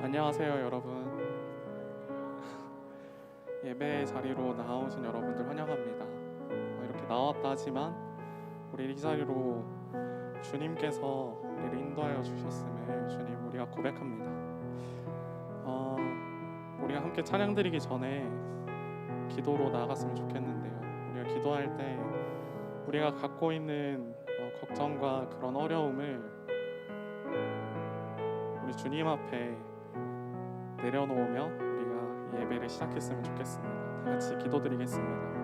안녕하세요 여러분. 예배 자리로 나오신 여러분들 환영합니다. 이렇게 나왔다 하지만 우리 이 자리로 주님께서 우리를 인도하여 주셨음을 주님 우리가 고백합니다. 우리가 함께 찬양 드리기 전에 기도로 나아갔으면 좋겠는데요. 우리가 기도할 때 우리가 갖고 있는 걱정과 그런 어려움을 우리 주님 앞에 내려놓으며 우리가 예배를 시작했으면 좋겠습니다. 다 같이 기도드리겠습니다.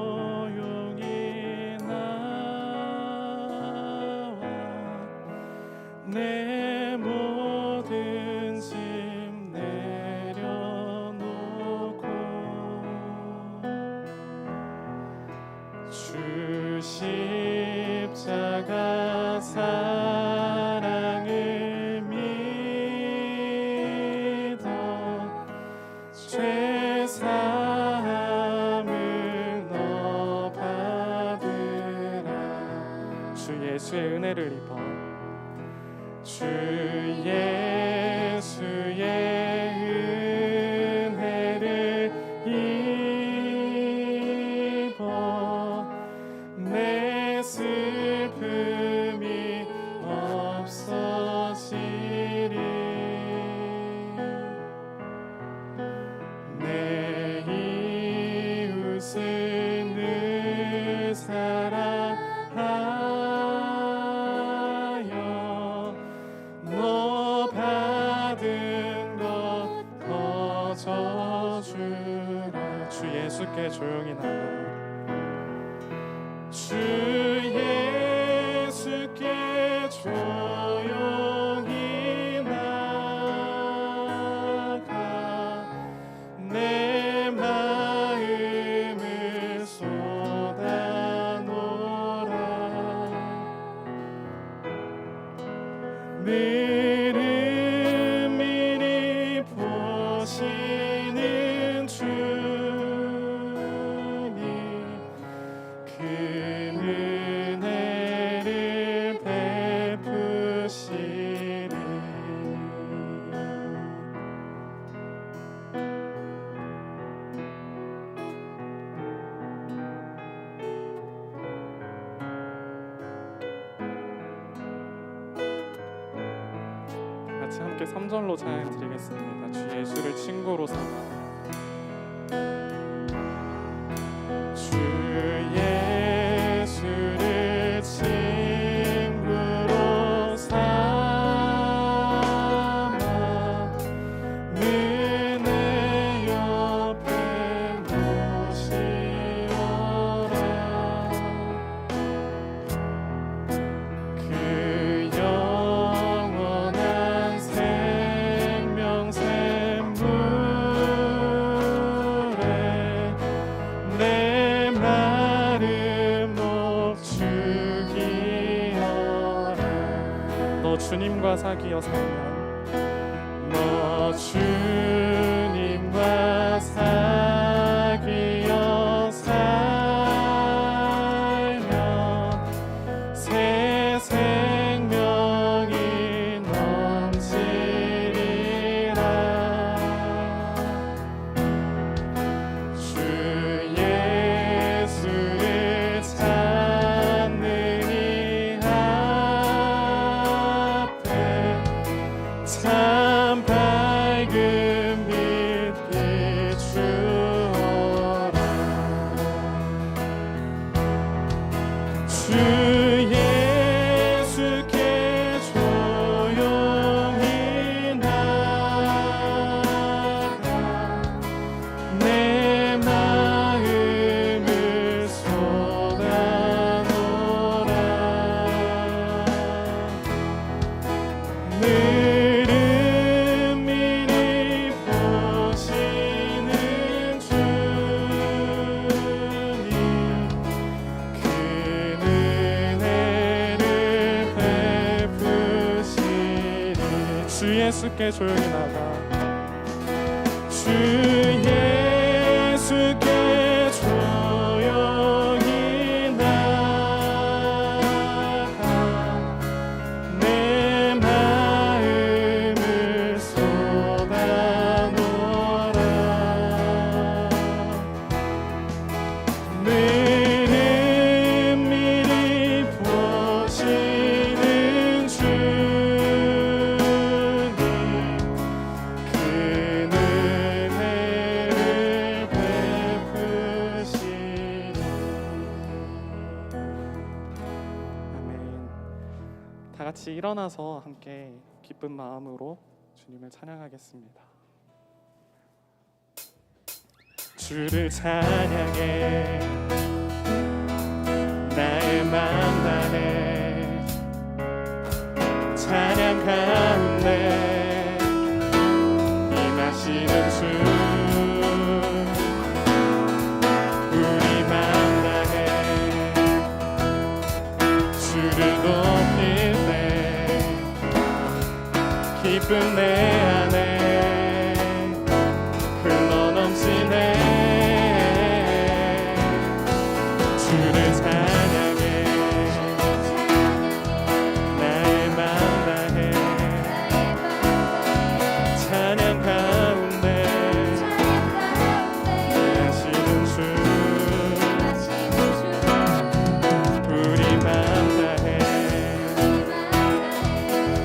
조용히 나와 내 모든 짐 내려놓고 주 십자가 사랑을 믿어 죄 사함을 너 받으라. 주 예수의 은혜를 입어 주 예수의 은혜를 입어 내 슬픔이 없어지리. 내 이웃을 늘 사랑하여 너 받은 것 거저주라. 주 예수께 조용히 나가 주 예수께 조용히 나가 내 마음을 쏟아놓으라. 미리 보시는 주님 그 은혜를 베푸시리. 같이 함께 3절로 찬양 드리겠습니다. 주 예수를 친구로 삼아 주 예수를 친구로 삼아 늘 내 옆에 모시어라. 그 영원한 생명 샘물에 내 마른 목 죽이어라. 너 주님과 사귀어 살면 너 주님과 사귀어 살면 새 생명이 넘치리라. 주 예수를 찾는 이 앞에 참 밝은 예수께 조용히 나가. 주 예수께 조용히 나가 내 마음을 쏟아놓아라. 늘 은밀히 보시는 주님 큰 은혜를 베푸시리. 아멘. 다 같이 일어나서 함께 기쁜 마음으로 주님을 찬양하겠습니다. 주를 찬양해 나의 맘 다해 찬양 가운데 임하시는 주 우리 맘 다해 주를 높일 때 기쁨 내 안에 흘러넘치네. 주를 찬양해 나의 맘 다해 찬양 가운데 하시는 주 우리 맘 다해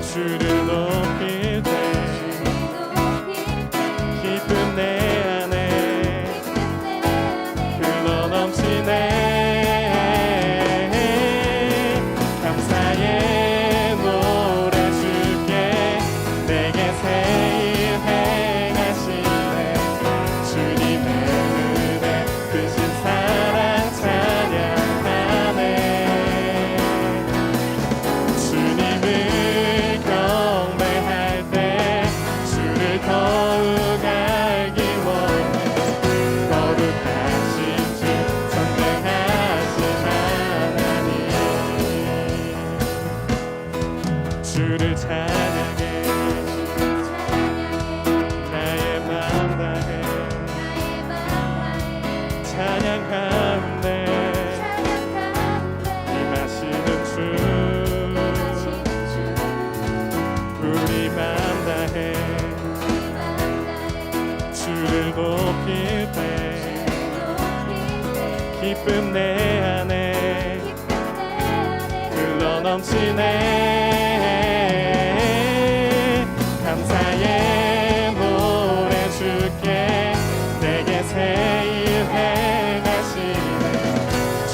주를 높일 때 기쁨 내 안에 흘러넘치네. 감사의 노래 주께 내게 새 일 행하시네. 주님의 은혜 크신 사랑 찬양하네. 주님을 경배할 때 주를 더욱 알기 원해. 거룩하신 주 선대하신 하나님 주를 찬양해 나의 맘 다해 찬양 가운데 임하시는 주 우리 맘 다해 주를 높일 때 기쁨 내 안에 흘러넘치네. 감사의 노래 주께 내게 새 일 행하시네.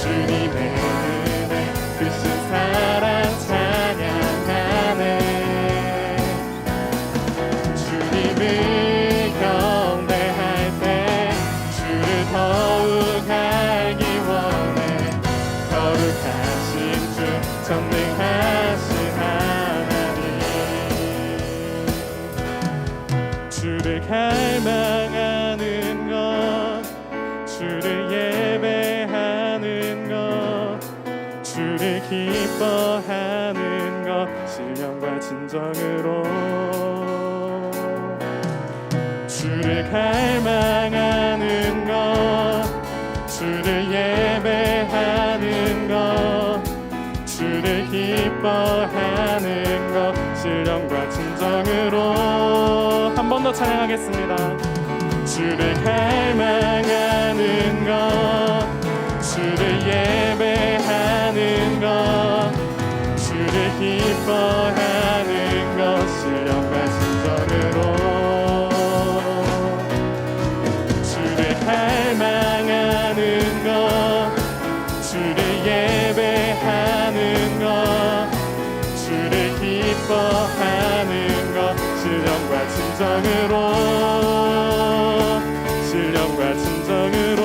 주님의 은혜 크신 사랑 찬양하네. 주님을 경배할 때 주를 더욱 알기 원해. 거룩하신 주 전능하신 하나님 주를 갈망하는 것 주를 예배하는 것 주를 기뻐하는 것 신령과 진정으로 주를 갈망하는 것 주를 예배하는 것 주를 기뻐하는 것 신령과 진정으로 한 번 더 찬양하겠습니다. 주를 갈망하는 것 주를 예배하는 것 주를 기뻐하는 것 신령과 진정으로 주를 갈망하는 것 주를 예배하는 것 주를 기뻐하는 것 신령과 진정으로 신령과 진정으로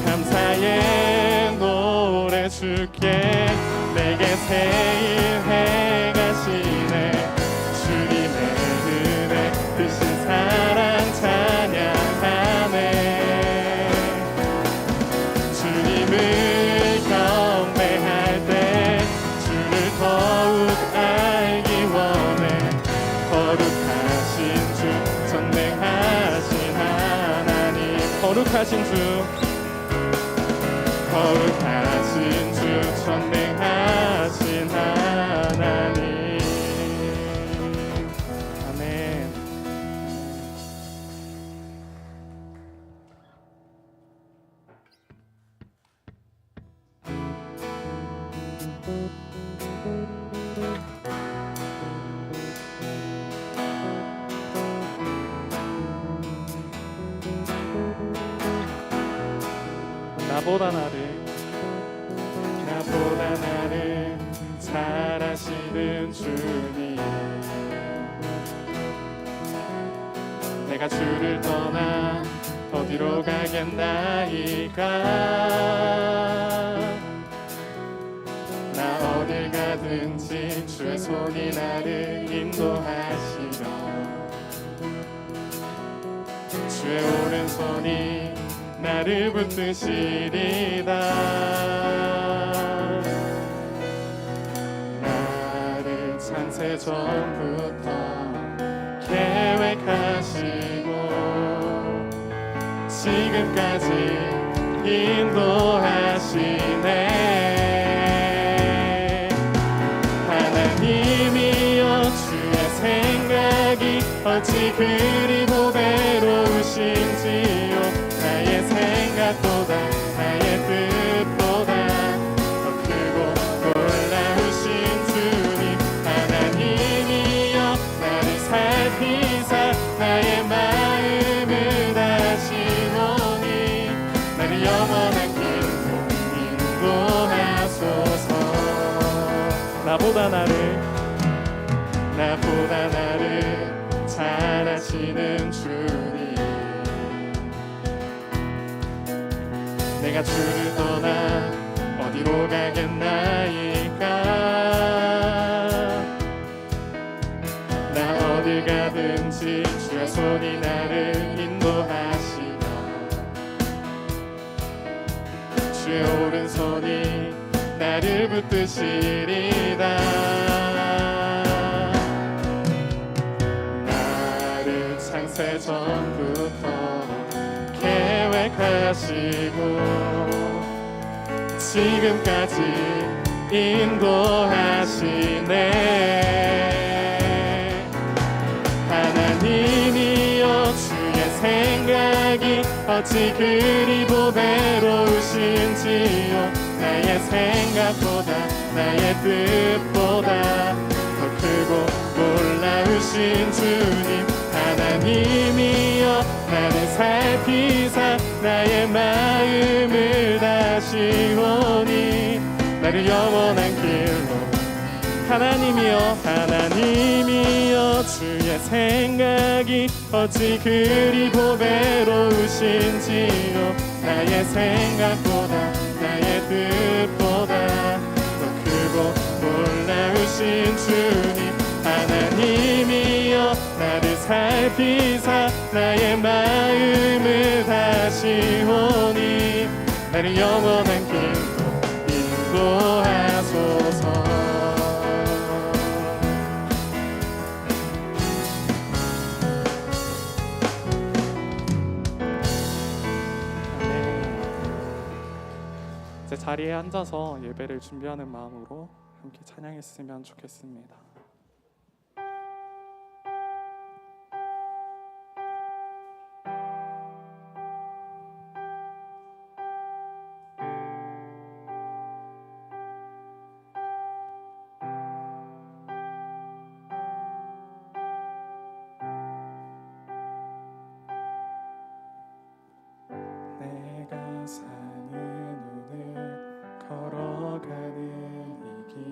감사의 노래 주께 내게 새 일 행하시네. 주님의 은혜 크신 사랑 찬양하네. 주님을 경배할 때 주를 거룩하신 주, 전능하신 하나님. 거룩하신 주, 거룩하신 주, 전능하신 하나님. 아멘. 나보다 나를 잘 아시는 주님, 내가 주를 떠나 어디로 가겠나이까. 나 어딜 가든지 주의 손이 나를 인도하시며 주의 오른손이 나를 붙드시리다. 나를 창세 전부터 계획하시고 지금까지 인도하시네. 하나님이여 주의 생각이 어찌 그리 보배로우신지요. 나의 생각보다 나의 뜻보다 더 크고 놀라우신 주님. 하나님이여 나를 살피사 나의 마음을 다시오니 나를 영원한 길로 인도하소서. 나보다 나를 잘 아시는 주님, 내가 주를 떠나 어디로 가겠나이까. 나 어딜 가든지 주의 손이 나를 인도하시며 주의 오른손이 나를 붙드시리다. 나를 창세 전부터 계획하시고 지금까지 인도하시네. 하나님이여 주의 생각이 어찌 그리 보배로우신지요. 나의 생각보다 나의 뜻보다 더 크고 놀라우신 주님. 하나님이여 나를 살피사 나의 마음을 다시오니 나를 영원한 길로. 하나님이여 주의 생각이 어찌 그리 보배로우신지요. 나의 생각보다 나의 뜻보다 더 크고 놀라우신 주님. 하나님이여 나를 살피사 나의 마음을 다시오니 나를 영원한 길로 인도하소서. 이제 자리에 앉아서 예배를 준비하는 마음으로 함께 찬양했으면 좋겠습니다. 내가 사는 오늘 걸어가는 이 길,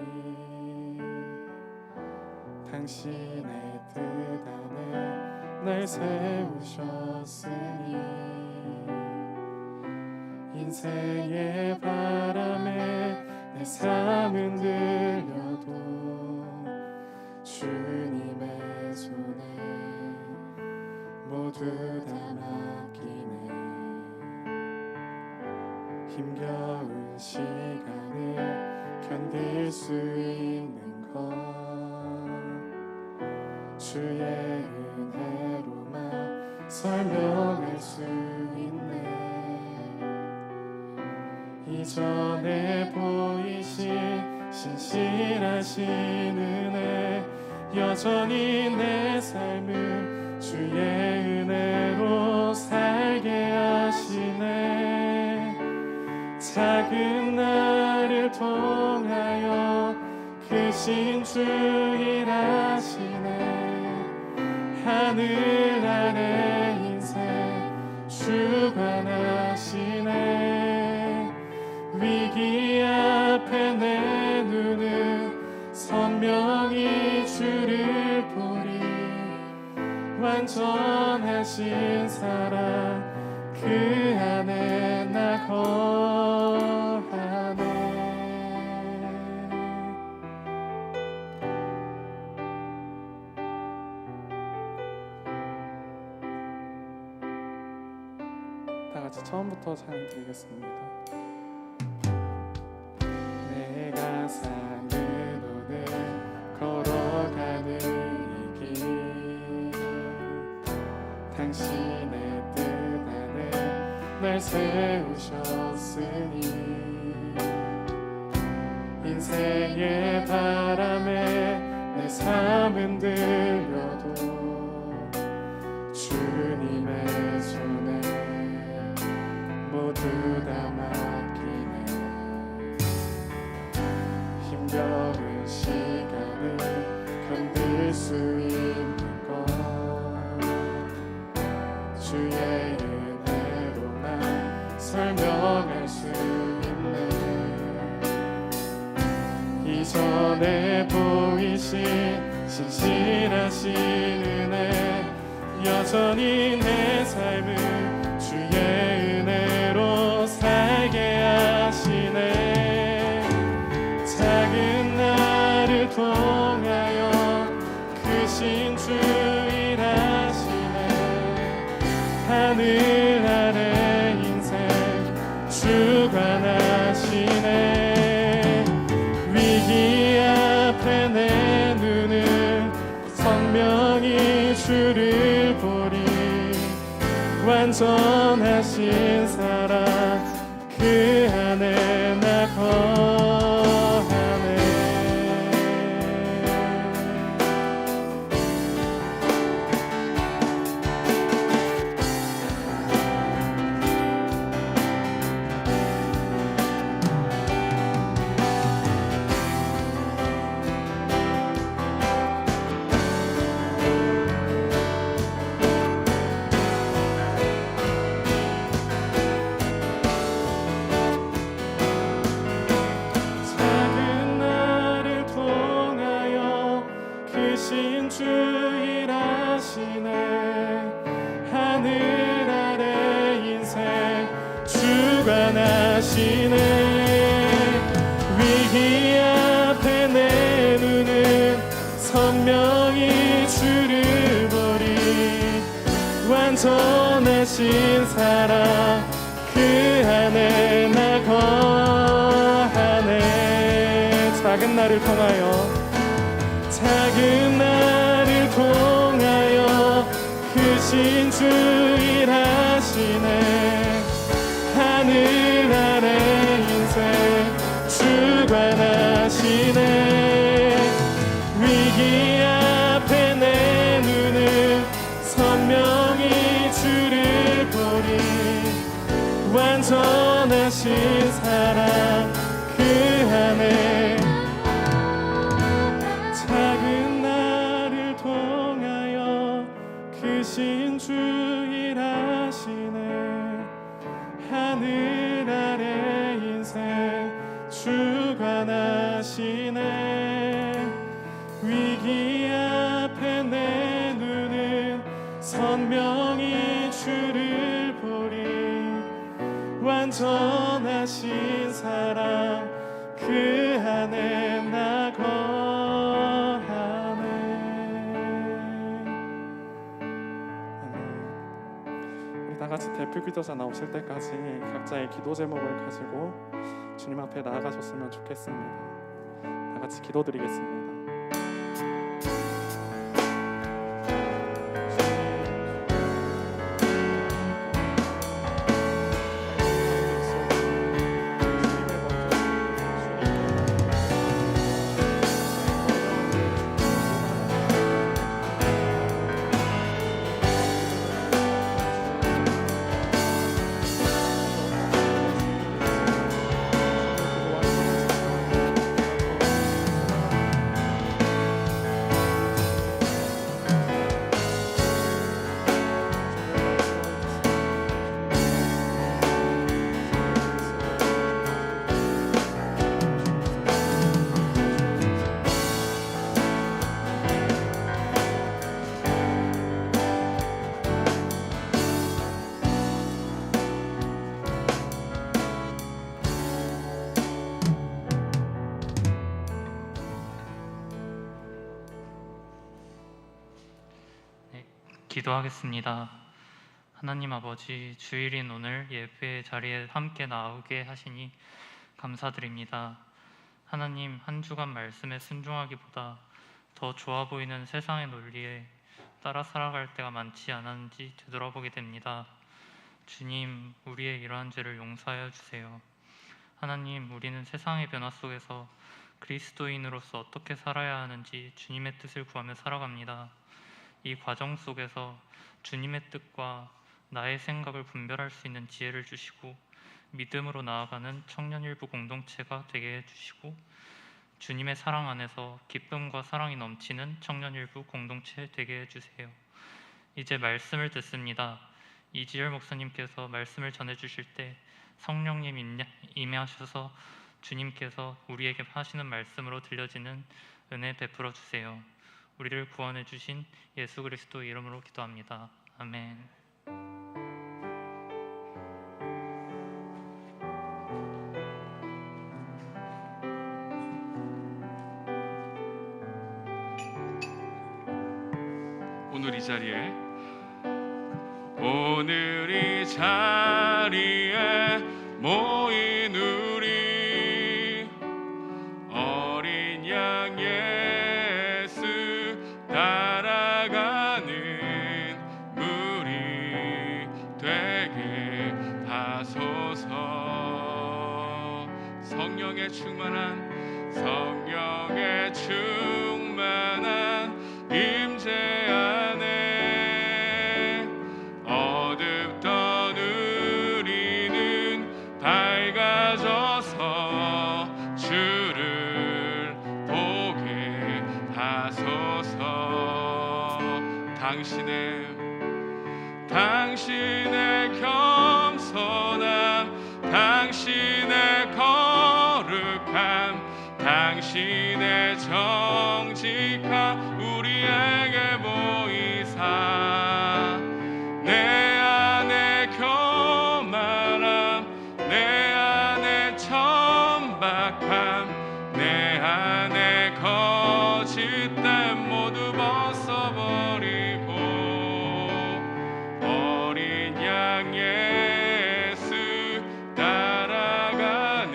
당신의 뜻 안에 날 세우셨으니 인생의 바람에 내 삶은 들려도 주님의 손에 모두 다 맡기네. 힘겨운 시간을 견딜 수 있는 것 주의 은혜로만 설명할 수 있네. 이전에 보이신 신실하신 은혜, 여전히 내 삶을 주의 은혜로 살게 하시네. 작은 나를 통하여 크신 주 일하시네. 하늘 아래 인생 주관하시네. 위기 앞에 내 눈은 선명히 주를 보리. 완전하신 사랑 그 안에 나 거하네. 다 같이 처음부터 찬양 드리겠습니다. 내가 사는 오늘 걸어가는 이 길, 당신의 뜻 안에 날 세우셨으니 인생의 바람에 내 삶은 들려도 주님의 손에 모두 다 맡기네. 힘겨운 시간을 견딜 수 있는 것 주의 은혜로만 설명할 수 있네. 이전에 보이신 신실하신 은혜, 여전히 내 삶을 주의 은혜로 살게 하시네. 작은 나를 통하여 크신 주 일하시네. 하늘 아래 인생 주관하시네. 위기 앞에 내 눈은 선명히 주를 보리. 완전하신 사랑 그 안에 나 거하네. 크신 주 일하시네. 하늘 아래 인생 주관하시네. 위기 앞에 내 눈은 선명히 주를 보리. 완전하신 사랑 그 안에 나 거하네. 작은 나를 통하여 작은 나를 통하여 크신 주 일하시네. 하늘 아래 인생 주관하시네. 위기 앞에 내 눈은 선명히 주를 보리. 완전하신 사랑 그 안에 크신 주 일하시네. 하늘 아래 인생 주관하시네. 위기 앞에 내 눈은 선명히 주를 보리. 완전하신 사랑 그 안에 나 거하네. 다 같이 대표 기도자 나오실 때까지 각자의 기도 제목을 가지고 주님 앞에 나아가셨으면 좋겠습니다. 다 같이 기도드리겠습니다. 기도하겠습니다. 하나님 아버지, 주일인 오늘 예배 자리에 함께 나오게 하시니 감사드립니다. 하나님, 한 주간 말씀에 순종하기보다 더 좋아 보이는 세상의 논리에 따라 살아갈 때가 많지 않았는지 되돌아보게 됩니다. 주님, 우리의 이러한 죄를 용서하여 주세요. 하나님, 우리는 세상의 변화 속에서 그리스도인으로서 어떻게 살아야 하는지 주님의 뜻을 구하며 살아갑니다. 이 과정 속에서 주님의 뜻과 나의 생각을 분별할 수 있는 지혜를 주시고 믿음으로 나아가는 청년일부 공동체가 되게 해주시고 주님의 사랑 안에서 기쁨과 사랑이 넘치는 청년일부 공동체 되게 해주세요. 이제 말씀을 듣습니다. 이지열 목사님께서 말씀을 전해주실 때 성령님 임하셔서 주님께서 우리에게 하시는 말씀으로 들려지는 은혜 베풀어 주세요. 우리를 구원해 주신 예수 그리스도 이름으로 기도합니다. 아멘. 오늘 이 자리에 모인 우리 어린 양 예수 따라가는 무리 되게 하소서. 성령에 충만한 임재 안에 어둡던 우리는 밝아져서 주를 보게 하소서. 당신의 겸손함, 당신의 거룩함, 당신의 정직함 우리에게 보이사 내 안에 교만함, 내 안에 천박함, 내 안에 거짓됨 모두 벗어버리고 어린 양 예수 따라가는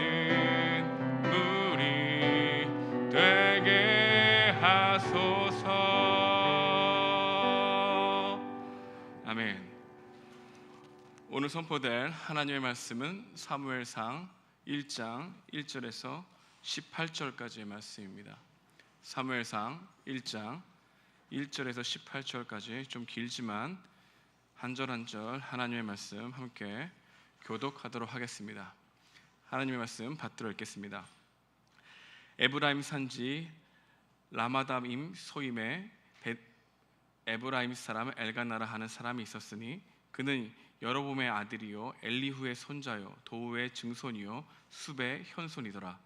무리 되게 하소서. 아멘. 오늘 선포될 하나님의 말씀은 사무엘상 1장 1절에서 18절까지의 말씀입니다. 사무엘상 1장 1절에서 18절까지 좀 길지만 한 절 한 절 하나님의 말씀 함께 교독하도록 하겠습니다. 하나님의 말씀 받들어 읽겠습니다. 에브라임 산지 라마다임 소임에 에브라임 사람 엘가나라 하는 사람이 있었으니 그는 여로보암의 아들이요 엘리후의 손자요 도우의 증손이요 숲의 현손이더라.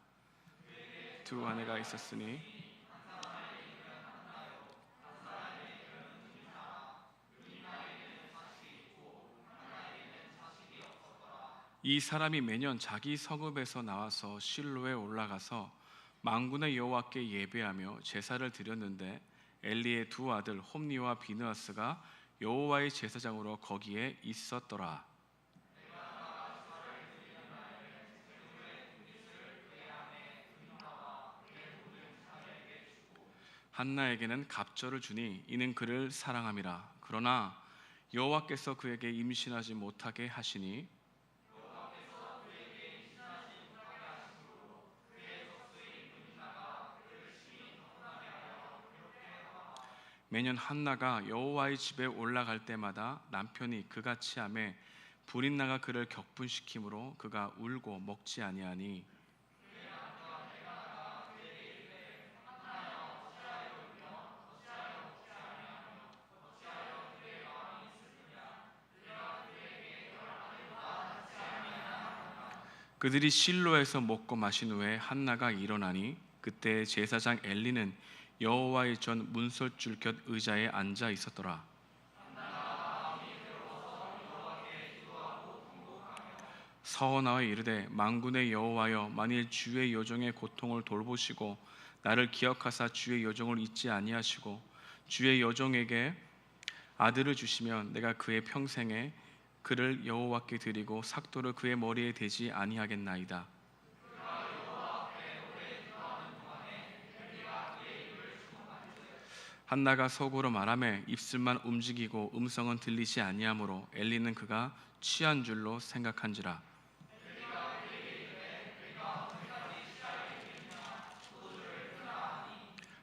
두 아내가 있었으니 이 사람이 매년 자기 성읍에서 나와서 실로에 올라가서 만군의 여호와께 예배하며 제사를 드렸는데 엘리의 두 아들 홈니와 비느하스가 여호와의 제사장으로 거기에 있었더라. 한나에게는 갑절을 주니 이는 그를 사랑함이라. 그러나 여호와께서 그에게 임신하지 못하게 하시니 매년 한나가 여호와의 집에 올라갈 때마다 남편이 그같이 하매 불인나가 그를 격분시키므로 그가 울고 먹지 아니하니 그들이 실로에서 먹고 마신 후에 한나가 일어나니 그때 제사장 엘리는 여호와의 전 문설줄 곁 의자에 앉아 있었더라. 서원하여 이르되 만군의 여호와여 만일 주의 여종의 고통을 돌보시고 나를 기억하사 주의 여종을 잊지 아니하시고 주의 여종에게 아들을 주시면 내가 그의 평생에 그를 여호와께 드리고 삭도를 그의 머리에 대지 아니하겠나이다. 한나가 속으로 말하매 입술만 움직이고 음성은 들리지 아니하므로 엘리는 그가 취한 줄로 생각한지라.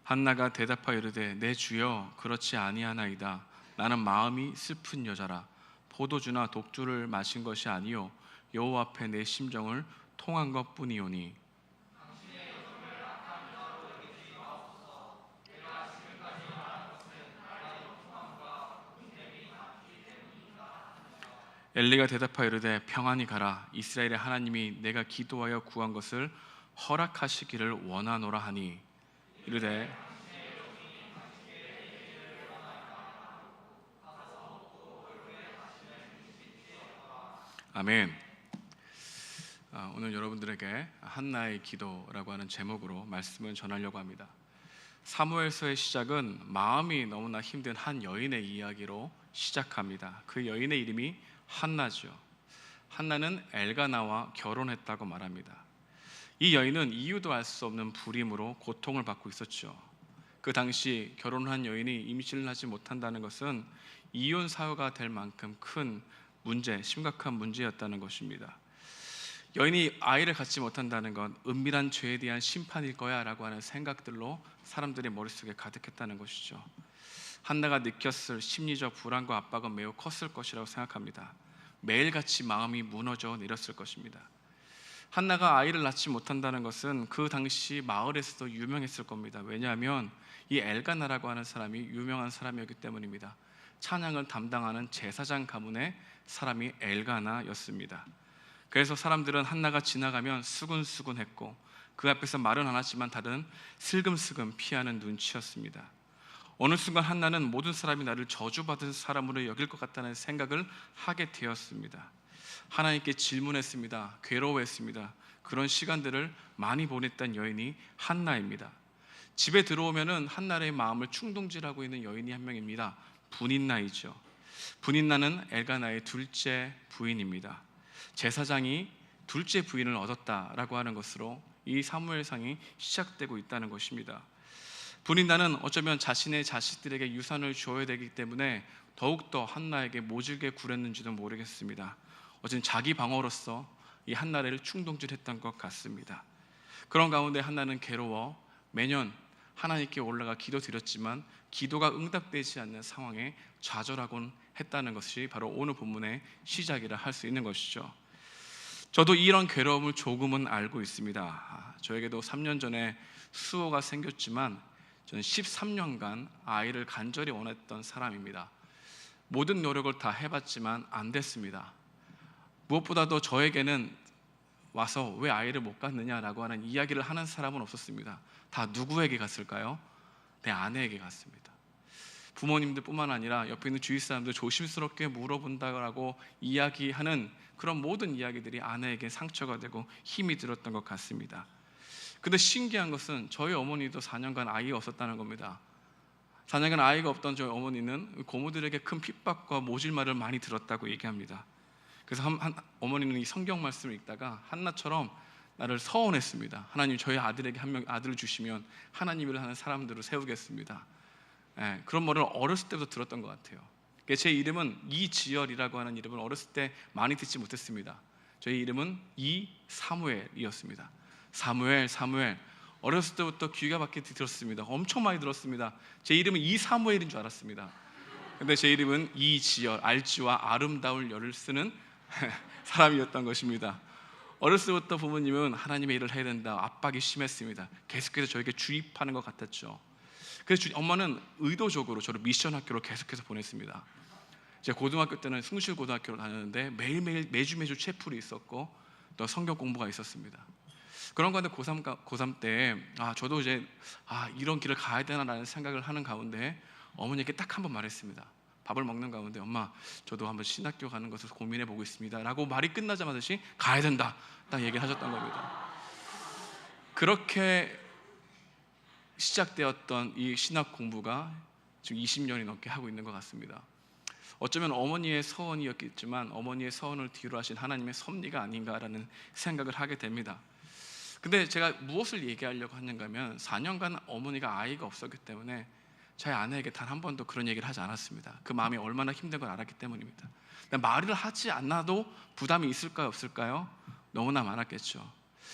한나가 대답하여 이르되 내 주여 그렇지 아니하나이다. 나는 마음이 슬픈 여자라. 포도주나 독주를 마신 것이 아니요 여호와 앞에 내 심정을 통한 것뿐이오니. 엘리가 대답하여 이르되 평안히 가라. 이스라엘의 하나님이 내가 기도하여 구한 것을 허락하시기를 원하노라 하니 이르되 아멘. 오늘 여러분들에게 한나의 기도라고 하는 제목으로 말씀을 전하려고 합니다. 사무엘서의 시작은 마음이 너무나 힘든 한 여인의 이야기로 시작합니다. 그 여인의 이름이 한나죠. 한나는 엘가나와 결혼했다고 말합니다. 이 여인은 이유도 알 수 없는 불임으로 고통을 받고 있었죠. 그 당시 결혼한 여인이 임신을 하지 못한다는 것은 이혼 사유가 될 만큼 큰 문제, 심각한 문제였다는 것입니다. 여인이 아이를 갖지 못한다는 건 은밀한 죄에 대한 심판일 거야 라고 하는 생각들로 사람들의 머릿속에 가득했다는 것이죠. 한나가 느꼈을 심리적 불안과 압박은 매우 컸을 것이라고 생각합니다. 매일같이 마음이 무너져 내렸을 것입니다. 한나가 아이를 낳지 못한다는 것은 그 당시 마을에서도 유명했을 겁니다. 왜냐하면 이 엘가나라고 하는 사람이 유명한 사람이었기 때문입니다. 찬양을 담당하는 제사장 가문의 사람이 엘가나였습니다. 그래서 사람들은 한나가 지나가면 수근수근했고 그 앞에서 말은 안 하지만 다른 슬금슬금 피하는 눈치였습니다. 어느 순간 한나는 모든 사람이 나를 저주받은 사람으로 여길 것 같다는 생각을 하게 되었습니다. 하나님께 질문했습니다. 괴로워했습니다. 그런 시간들을 많이 보냈던 여인이 한나입니다. 집에 들어오면은 한나의 마음을 충동질하고 있는 여인이 한 명입니다. 분인나이죠. 분인나는 엘가나의 둘째 부인입니다. 제사장이 둘째 부인을 얻었다라고 하는 것으로 이 사무엘상이 시작되고 있다는 것입니다. 분인나는 어쩌면 자신의 자식들에게 유산을 줘야 되기 때문에 더욱더 한나에게 모질게 굴했는지도 모르겠습니다. 어쨌든 자기 방어로서 이 한나를 충동질했던 것 같습니다. 그런 가운데 한나는 괴로워 매년 하나님께 올라가 기도드렸지만 기도가 응답되지 않는 상황에 좌절하곤 했다는 것이 바로 오늘 본문의 시작이라 할 수 있는 것이죠. 저도 이런 괴로움을 조금은 알고 있습니다. 저에게도 3년 전에 수호가 생겼지만 저는 13년간 아이를 간절히 원했던 사람입니다. 모든 노력을 다 해봤지만 안 됐습니다. 무엇보다도 저에게는 와서 왜 아이를 못 갖느냐라고 하는 이야기를 하는 사람은 없었습니다. 다 누구에게 갔을까요? 내 아내에게 갔습니다. 부모님들 뿐만 아니라 옆에 있는 주위 사람들 조심스럽게 물어본다고 이야기하는 그런 모든 이야기들이 아내에게 상처가 되고 힘이 들었던 것 같습니다. 근데 신기한 것은 저희 어머니도 4년간 아이가 없었다는 겁니다. 4년간 아이가 없던 저희 어머니는 고모들에게 큰 핍박과 모질말을 많이 들었다고 얘기합니다. 그래서 어머니는 이 성경 말씀을 읽다가 한나처럼 나를 서원했습니다. 하나님 저희 아들에게 한 명 아들을 주시면 하나님 일을 하는 사람들을 세우겠습니다. 그런 말을 어렸을 때부터 들었던 것 같아요. 제 이름은 이지열이라고 하는 이름을 어렸을 때 많이 듣지 못했습니다. 저희 이름은 이사무엘이었습니다. 사무엘, 사무엘. 어렸을 때부터 귀가 막히게 들었습니다. 엄청 많이 들었습니다. 제 이름은 이사무엘인 줄 알았습니다. 근데 제 이름은 이지열, 알지와 아름다울 열을 쓰는 사람이었던 것입니다. 어렸을 때부터 부모님은 하나님의 일을 해야 된다 압박이 심했습니다. 계속해서 저에게 주입하는 것 같았죠. 그래서 엄마는 의도적으로 저를 미션 학교로 계속해서 보냈습니다. 제가 고등학교 때는 숭실고등학교를 다녔는데 매일매일 매주 채플이 있었고 또 성경 공부가 있었습니다. 그런 가운데 고3 때 저도 이제 이런 길을 가야 되나라는 생각을 하는 가운데 어머니께 딱 한 번 말했습니다. 밥을 먹는 가운데 엄마 저도 한번 신학교 가는 것을 고민해 보고 있습니다 라고 말이 끝나자마자 가야 된다 딱 얘기를 하셨던 겁니다. 그렇게 시작되었던 이 신학 공부가 지금 20년이 넘게 하고 있는 것 같습니다. 어쩌면 어머니의 서원이었겠지만 어머니의 서원을 뒤로 하신 하나님의 섭리가 아닌가라는 생각을 하게 됩니다. 근데 제가 무엇을 얘기하려고 하는가 하면 4년간 어머니가 아이가 없었기 때문에 저희 아내에게 단 한 번도 그런 얘기를 하지 않았습니다. 그 마음이 얼마나 힘든 걸 알았기 때문입니다. 말을 하지 않아도 부담이 있을까요, 없을까요? 너무나 많았겠죠.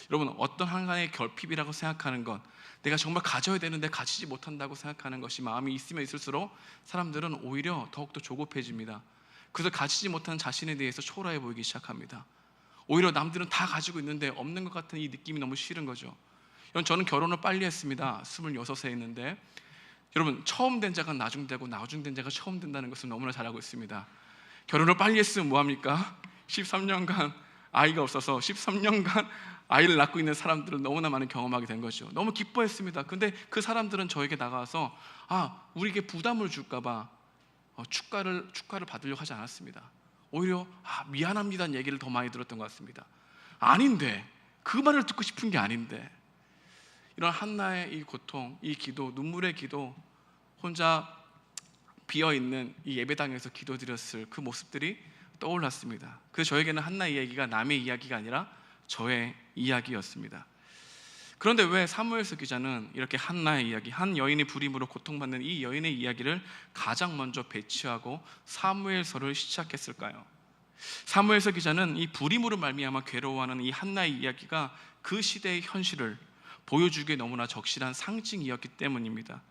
여러분, 어떤 한간의 결핍이라고 생각하는 것, 내가 정말 가져야 되는데 가지지 못한다고 생각하는 것이 마음이 있으면 있을수록 사람들은 오히려 더욱더 조급해집니다. 그래서 가지지 못한 자신에 대해서 초라해 보이기 시작합니다. 오히려 남들은 다 가지고 있는데 없는 것 같은 이 느낌이 너무 싫은 거죠. 여러분, 저는 결혼을 빨리 했습니다. 26세 했는데, 여러분, 처음 된 자가 나중 되고 나중 된 자가 처음 된다는 것을 너무나 잘 알고 있습니다. 결혼을 빨리 했으면 뭐합니까? 13년간 아이가 없어서 13년간 아이를 낳고 있는 사람들을 너무나 많이 경험하게 된 거죠. 너무 기뻐했습니다. 근데 그 사람들은 저에게 나가서 우리에게 부담을 줄까봐 축가를 받으려고 하지 않았습니다. 오히려 미안합니다는 얘기를 더 많이 들었던 것 같습니다. 아닌데, 그 말을 듣고 싶은 게 아닌데. 이런 한나의 이 고통, 이 기도, 눈물의 기도, 혼자 비어있는 이 예배당에서 기도드렸을 그 모습들이 떠올랐습니다. 그래서 저에게는 한나의 이야기가 남의 이야기가 아니라 저의 이야기였습니다. 그런데 왜 사무엘서 기자는 이렇게 한나의 이야기, 한 여인의 불임으로 고통받는 이 여인의 이야기를 가장 먼저 배치하고 사무엘서를 시작했을까요? 사무엘서 기자는 이 불임으로 말미암아 괴로워하는 이 한나의 이야기가 그 시대의 현실을 보여주기에 너무나 적실한 상징이었기 때문입니다.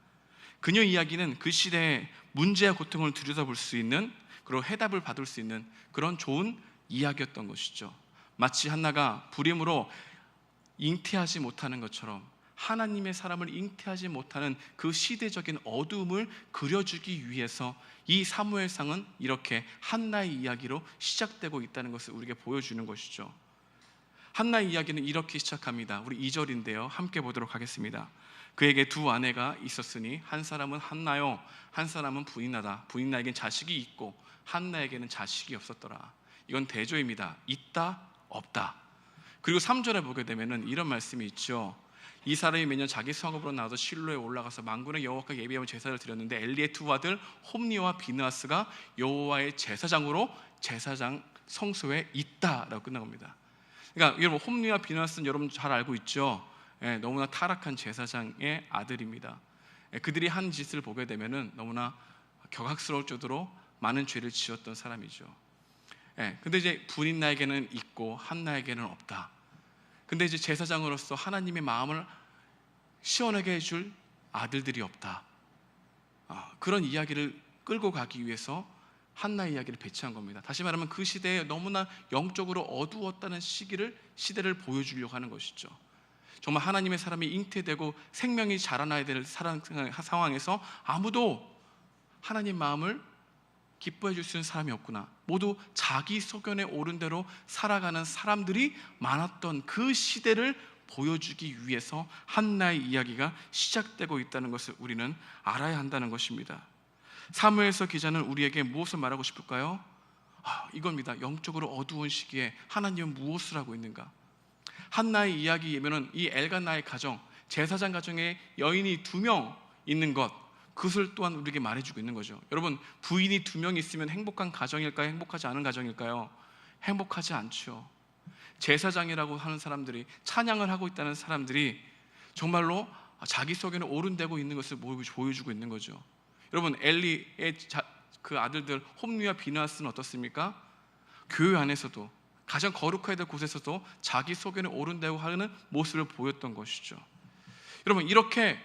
그녀 이야기는 그 시대의 문제와 고통을 들여다볼 수 있는, 그리고 해답을 받을 수 있는 그런 좋은 이야기였던 것이죠. 마치 한나가 불임으로 잉태하지 못하는 것처럼 하나님의 사람을 잉태하지 못하는 그 시대적인 어두움을 그려주기 위해서 이 사무엘상은 이렇게 한나의 이야기로 시작되고 있다는 것을 우리에게 보여주는 것이죠. 한나의 이야기는 이렇게 시작합니다. 우리 2절인데요, 함께 보도록 하겠습니다. 그에게 두 아내가 있었으니 한 사람은 한나요, 한 사람은 부인나다. 부인나에겐 자식이 있고 한나에게는 자식이 없었더라. 이건 대조입니다. 있다, 없다. 그리고 3절에 보게 되면 이런 말씀이 있죠. 이 사람이 매년 자기 성읍으로 나와서 실로에 올라가서 만군의 여호와께 예비하며 제사를 드렸는데 엘리의 두 아들 홈니와 비느하스가 여호와의 제사장으로 제사장 성소에 있다라고 끝나갑니다. 그러니까 여러분, 홈니와 비느하스는 여러분 잘 알고 있죠. 너무나 타락한 제사장의 아들입니다. 그들이 한 짓을 보게 되면은 너무나 격악스러울 정도로 많은 죄를 지었던 사람이죠. 근데 이제 부인나에게는 있고 한나에게는 없다. 근데 이제 제사장으로서 하나님의 마음을 시원하게 해줄 아들들이 없다. 그런 이야기를 끌고 가기 위해서 한나의 이야기를 배치한 겁니다. 다시 말하면 그 시대에 너무나 영적으로 어두웠다는 시대를 보여주려고 하는 것이죠. 정말 하나님의 사람이 잉태되고 생명이 자라나야 될 상황에서 아무도 하나님 마음을 기뻐해 줄 수 있는 사람이 없구나. 모두 자기 소견에 오른 대로 살아가는 사람들이 많았던 그 시대를 보여주기 위해서 한나의 이야기가 시작되고 있다는 것을 우리는 알아야 한다는 것입니다. 사무엘서 기자는 우리에게 무엇을 말하고 싶을까요? 이겁니다. 영적으로 어두운 시기에 하나님은 무엇을 하고 있는가? 한나의 이야기이면은 이 엘간나의 가정, 제사장 가정에 여인이 2명 있는 것, 그것을 또한 우리에게 말해주고 있는 거죠. 여러분, 부인이 2명 있으면 행복한 가정일까요? 행복하지 않은 가정일까요? 행복하지 않죠. 제사장이라고 하는 사람들이, 찬양을 하고 있다는 사람들이 정말로 자기 속에는 오른되고 있는 것을 보여주고 있는 거죠. 여러분, 엘리의 그 아들들 홈리와 비느하스는 어떻습니까? 교회 안에서도 가장 거룩해야 될 곳에서도 자기 속에는 오른되고 하는 모습을 보였던 것이죠. 여러분, 이렇게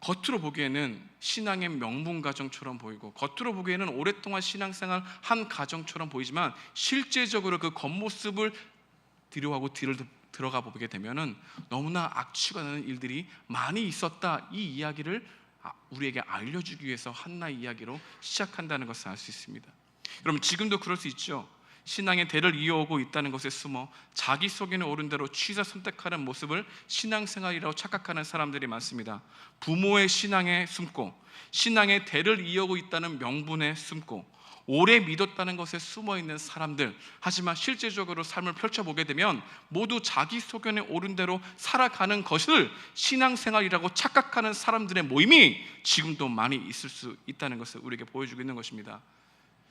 겉으로 보기에는 신앙의 명문 가정처럼 보이고 겉으로 보기에는 오랫동안 신앙생활 한 가정처럼 보이지만 실제적으로 그 겉모습을 뒤로하고 뒤를 들어가 보게 되면은 너무나 악취가 나는 일들이 많이 있었다. 이 이야기를 우리에게 알려주기 위해서 한나의 이야기로 시작한다는 것을 알 수 있습니다. 여러분, 지금도 그럴 수 있죠. 신앙의 대를 이어오고 있다는 것에 숨어 자기 속에는 옳은 대로 취사 선택하는 모습을 신앙생활이라고 착각하는 사람들이 많습니다. 부모의 신앙에 숨고 신앙의 대를 이어오고 있다는 명분에 숨고 오래 믿었다는 것에 숨어있는 사람들, 하지만 실제적으로 삶을 펼쳐보게 되면 모두 자기 소견에 옳은 대로 살아가는 것을 신앙생활이라고 착각하는 사람들의 모임이 지금도 많이 있을 수 있다는 것을 우리에게 보여주고 있는 것입니다.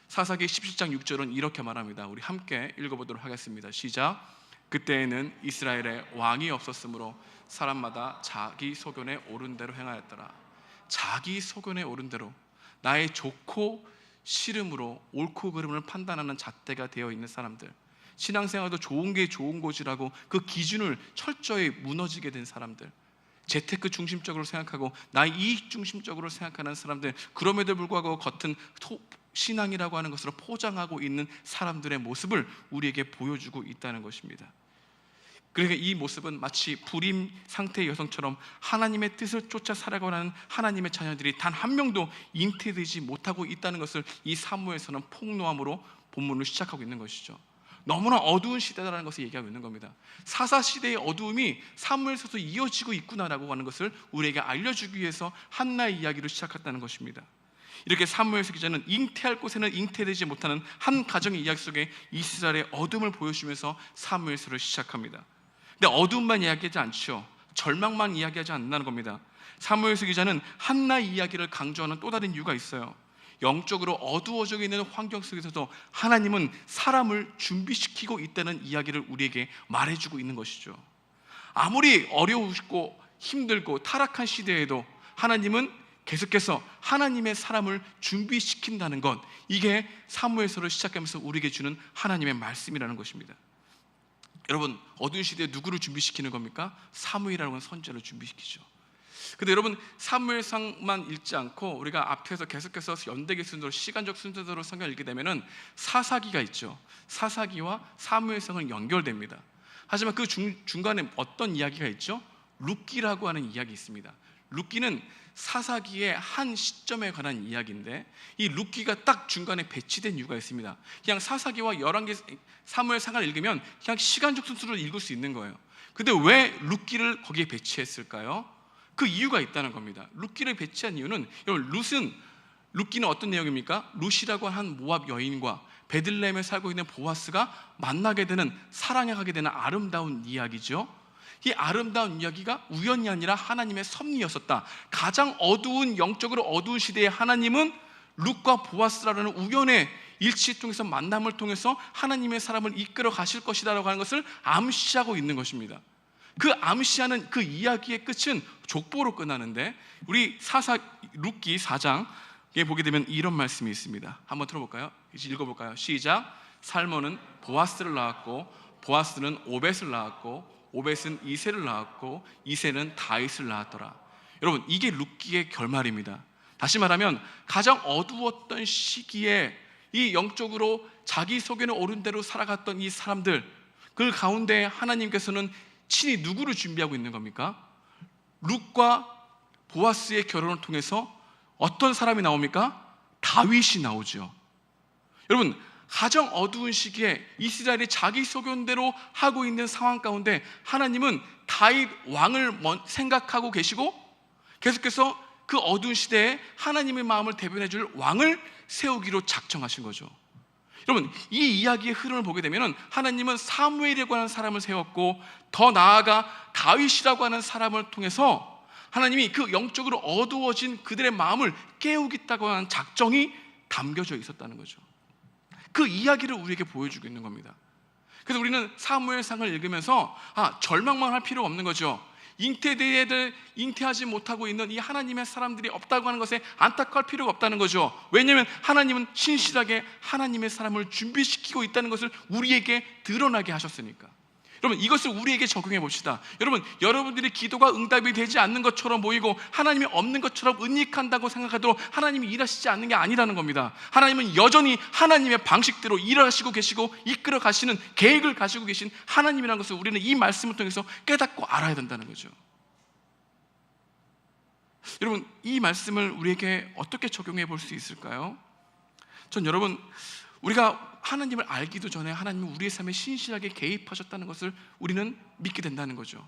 사사기 17장 6절은 이렇게 말합니다. 우리 함께 읽어보도록 하겠습니다. 시작. 그때에는 이스라엘에 왕이 없었으므로 사람마다 자기 소견에 옳은 대로 행하였더라. 자기 소견에 옳은 대로, 나의 좋고 싫음으로 옳고 그름을 판단하는 잣대가 되어 있는 사람들, 신앙생활도 좋은 게 좋은 곳이라고 그 기준을 철저히 무너지게 된 사람들, 재테크 중심적으로 생각하고 나의 이익 중심적으로 생각하는 사람들, 그럼에도 불구하고 겉은 신앙이라고 하는 것으로 포장하고 있는 사람들의 모습을 우리에게 보여주고 있다는 것입니다. 그러니까 이 모습은 마치 불임 상태의 여성처럼 하나님의 뜻을 쫓아 살아가고 하는 하나님의 자녀들이 단 한 명도 잉태되지 못하고 있다는 것을 이 사무엘서는 폭로함으로 본문을 시작하고 있는 것이죠. 너무나 어두운 시대라는 것을 얘기하고 있는 겁니다. 사사 시대의 어두움이 사무엘서도 이어지고 있구나라고 하는 것을 우리에게 알려주기 위해서 한나의 이야기를 시작했다는 것입니다. 이렇게 사무엘서 기자는 잉태할 곳에는 잉태되지 못하는 한 가정의 이야기 속에 이스라엘의 어둠을 보여주면서 사무엘서를 시작합니다. 근데 어둠만 이야기하지 않죠. 절망만 이야기하지 않는다는 겁니다. 사무엘서 기자는 한나의 이야기를 강조하는 또 다른 이유가 있어요. 영적으로 어두워져 있는 환경 속에서도 하나님은 사람을 준비시키고 있다는 이야기를 우리에게 말해주고 있는 것이죠. 아무리 어려우고 힘들고 타락한 시대에도 하나님은 계속해서 하나님의 사람을 준비시킨다는 것, 이게 사무엘서를 시작하면서 우리에게 주는 하나님의 말씀이라는 것입니다. 여러분, 어두운 시대에 누구를 준비시키는 겁니까? 사무엘이라는 건 선지자를 준비시키죠. 근데 여러분, 사무엘상만 읽지 않고 우리가 앞에서 계속해서 연대기 순서로, 시간적 순서대로 성경을 읽게 되면은 사사기가 있죠. 사사기와 사무엘상은 연결됩니다. 하지만 그 중간에 어떤 이야기가 있죠? 룻기라고 하는 이야기 있습니다. 룻기는 사사기의 한 시점에 관한 이야기인데, 이 룻기가 딱 중간에 배치된 이유가 있습니다. 그냥 사사기와 열왕기, 사무엘상을 읽으면 그냥 시간적 순서로 읽을 수 있는 거예요. 근데 왜 룻기를 거기에 배치했을까요? 그 이유가 있다는 겁니다. 룻기를 배치한 이유는, 여러분, 룻기는 어떤 내용입니까? 룻이라고 한 모압 여인과 베들레헴에 살고 있는 보아스가 만나게 되는, 사랑하게 되는 아름다운 이야기죠. 이 아름다운 이야기가 우연이 아니라 하나님의 섭리였었다. 가장 어두운, 영적으로 어두운 시대에 하나님은 룻과 보아스라는 우연의 일치 통해서, 만남을 통해서 하나님의 사람을 이끌어 가실 것이다라고 하는 것을 암시하고 있는 것입니다. 그 암시하는 그 이야기의 끝은 족보로 끝나는데, 우리 룻기 4장에 보게 되면 이런 말씀이 있습니다. 한번 들어볼까요? 이제 읽어볼까요? 시작. 살몬은 보아스를 낳았고, 보아스는 오벳을 낳았고, 오벳은 이새를 낳았고, 이새는 다윗을 낳았더라. 여러분, 이게 룻기의 결말입니다. 다시 말하면 가장 어두웠던 시기에 이 영적으로 자기 소견에 옳은 대로 살아갔던 이 사람들, 그 가운데 하나님께서는 친히 누구를 준비하고 있는 겁니까? 룻과 보아스의 결혼을 통해서 어떤 사람이 나옵니까? 다윗이 나오죠. 여러분, 가장 어두운 시기에 이스라엘이 자기 소견대로 하고 있는 상황 가운데 하나님은 다윗 왕을 생각하고 계시고, 계속해서 그 어두운 시대에 하나님의 마음을 대변해 줄 왕을 세우기로 작정하신 거죠. 여러분, 이 이야기의 흐름을 보게 되면 하나님은 사무엘이라고 하는 사람을 세웠고, 더 나아가 다윗이라고 하는 사람을 통해서 하나님이 그 영적으로 어두워진 그들의 마음을 깨우겠다고 하는 작정이 담겨져 있었다는 거죠. 그 이야기를 우리에게 보여주고 있는 겁니다. 그래서 우리는 사무엘상을 읽으면서 절망만 할 필요가 없는 거죠. 잉태하지 못하고 있는 이 하나님의 사람들이 없다고 하는 것에 안타까울 필요가 없다는 거죠. 왜냐하면 하나님은 신실하게 하나님의 사람을 준비시키고 있다는 것을 우리에게 드러나게 하셨으니까. 여러분, 이것을 우리에게 적용해 봅시다. 여러분, 여러분들의 기도가 응답이 되지 않는 것처럼 보이고 하나님이 없는 것처럼 은닉한다고 생각하도록 하나님이 일하시지 않는 게 아니라는 겁니다. 하나님은 여전히 하나님의 방식대로 일하시고 계시고 이끌어 가시는 계획을 가지고 계신 하나님이라는 것을 우리는 이 말씀을 통해서 깨닫고 알아야 된다는 거죠. 여러분, 이 말씀을 우리에게 어떻게 적용해 볼 수 있을까요? 전 여러분, 우리가 하나님을 알기도 전에 하나님은 우리의 삶에 신실하게 개입하셨다는 것을 우리는 믿게 된다는 거죠.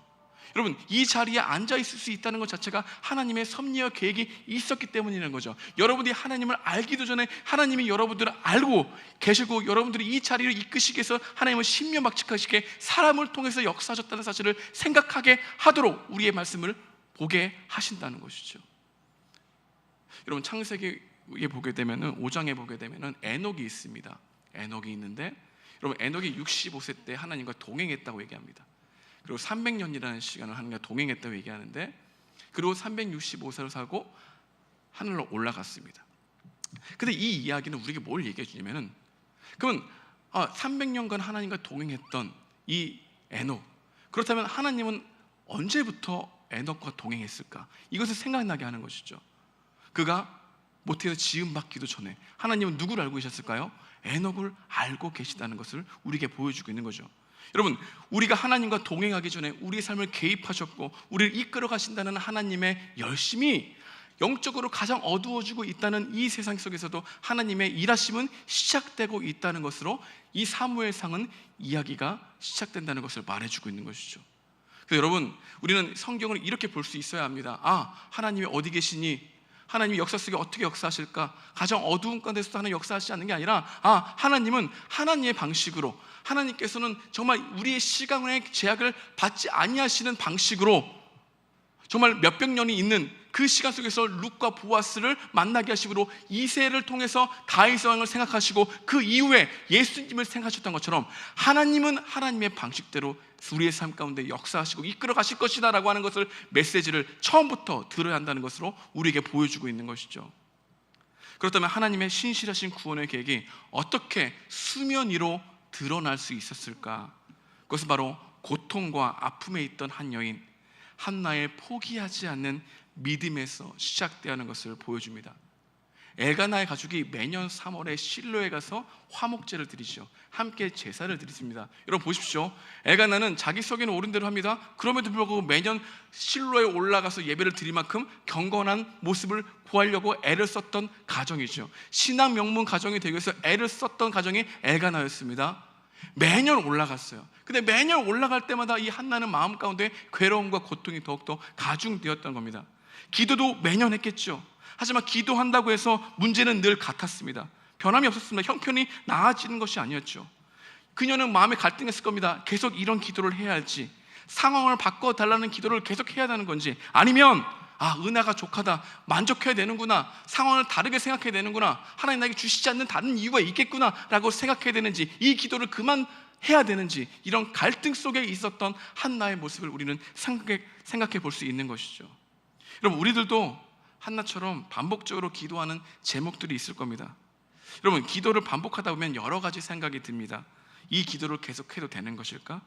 여러분, 이 자리에 앉아 있을 수 있다는 것 자체가 하나님의 섭리와 계획이 있었기 때문이라는 거죠. 여러분들이 하나님을 알기도 전에 하나님이 여러분들을 알고 계시고, 여러분들이 이 자리를 이끄시기 위해서 하나님은 신명막측하시게 사람을 통해서 역사하셨다는 사실을 생각하게 하도록 우리의 말씀을 보게 하신다는 것이죠. 여러분, 창세기 보게 되면은 5장에 보게 되면은 에녹이 있습니다. 에녹이 있는데 여러분 에녹이 65세 때 하나님과 동행했다고 얘기합니다. 그리고 300년이라는 시간을 하나님과 동행했다고 얘기하는데 그리고 365세를 살고 하늘로 올라갔습니다. 근데 이 이야기는 우리에게 뭘 얘기해 주냐면은 그러면 300년간 하나님과 동행했던 이 에녹, 그렇다면 하나님은 언제부터 에녹과 동행했을까? 이것을 생각나게 하는 것이죠. 그가 모태에서 지음받기도 전에 하나님은 누구를 알고 계셨을까요? 에녹을 알고 계시다는 것을 우리에게 보여주고 있는 거죠. 여러분, 우리가 하나님과 동행하기 전에 우리의 삶을 개입하셨고 우리를 이끌어 가신다는 하나님의 열심이 영적으로 가장 어두워지고 있다는 이 세상 속에서도 하나님의 일하심은 시작되고 있다는 것으로 이 사무엘상은 이야기가 시작된다는 것을 말해주고 있는 것이죠. 그래서 여러분, 우리는 성경을 이렇게 볼 수 있어야 합니다. 하나님이 어디 계시니? 하나님이 역사 속에 어떻게 역사하실까? 가장 어두운 가운데서도 하나님 역사하시지 않는 게 아니라 하나님은 하나님의 방식으로, 하나님께서는 정말 우리의 시간의 제약을 받지 아니하시는 방식으로 정말 몇백 년이 있는 그 시간 속에서 룻과 보아스를 만나게 하시고 이새를 통해서 다윗 왕을 생각하시고 그 이후에 예수님을 생각하셨던 것처럼 하나님은 하나님의 방식대로 우리의 삶 가운데 역사하시고 이끌어 가실 것이다 라고 하는 것을 메시지를 처음부터 들어야 한다는 것으로 우리에게 보여주고 있는 것이죠. 그렇다면 하나님의 신실하신 구원의 계획이 어떻게 수면 위로 드러날 수 있었을까? 그것은 바로 고통과 아픔에 있던 한 여인 한나의 포기하지 않는 믿음에서 시작되는 것을 보여줍니다. 엘가나의 가족이 매년 3월에 실로에 가서 화목제를 드리죠. 함께 제사를 드렸습니다. 여러분 보십시오. 엘가나는 자기 속에는 옳은 대로 합니다. 그럼에도 불구하고 매년 실로에 올라가서 예배를 드릴 만큼 경건한 모습을 구하려고 애를 썼던 가정이죠. 신앙 명문 가정이 되기 위해서 애를 썼던 가정이 엘가나였습니다. 매년 올라갔어요. 근데 매년 올라갈 때마다 이 한나는 마음 가운데 괴로움과 고통이 더욱더 가중되었던 겁니다. 기도도 매년 했겠죠. 하지만 기도한다고 해서 문제는 늘 같았습니다. 변함이 없었습니다. 형편이 나아지는 것이 아니었죠. 그녀는 마음에 갈등했을 겁니다. 계속 이런 기도를 해야 할지, 상황을 바꿔달라는 기도를 계속 해야 하는 건지, 아니면 은혜가 족하다, 만족해야 되는구나, 상황을 다르게 생각해야 되는구나, 하나님 나에게 주시지 않는 다른 이유가 있겠구나 라고 생각해야 되는지, 이 기도를 그만해야 되는지, 이런 갈등 속에 있었던 한나의 모습을 우리는 생각해 볼 수 있는 것이죠. 여러분, 우리들도 한나처럼 반복적으로 기도하는 제목들이 있을 겁니다. 여러분, 기도를 반복하다 보면 여러 가지 생각이 듭니다. 이 기도를 계속해도 되는 것일까?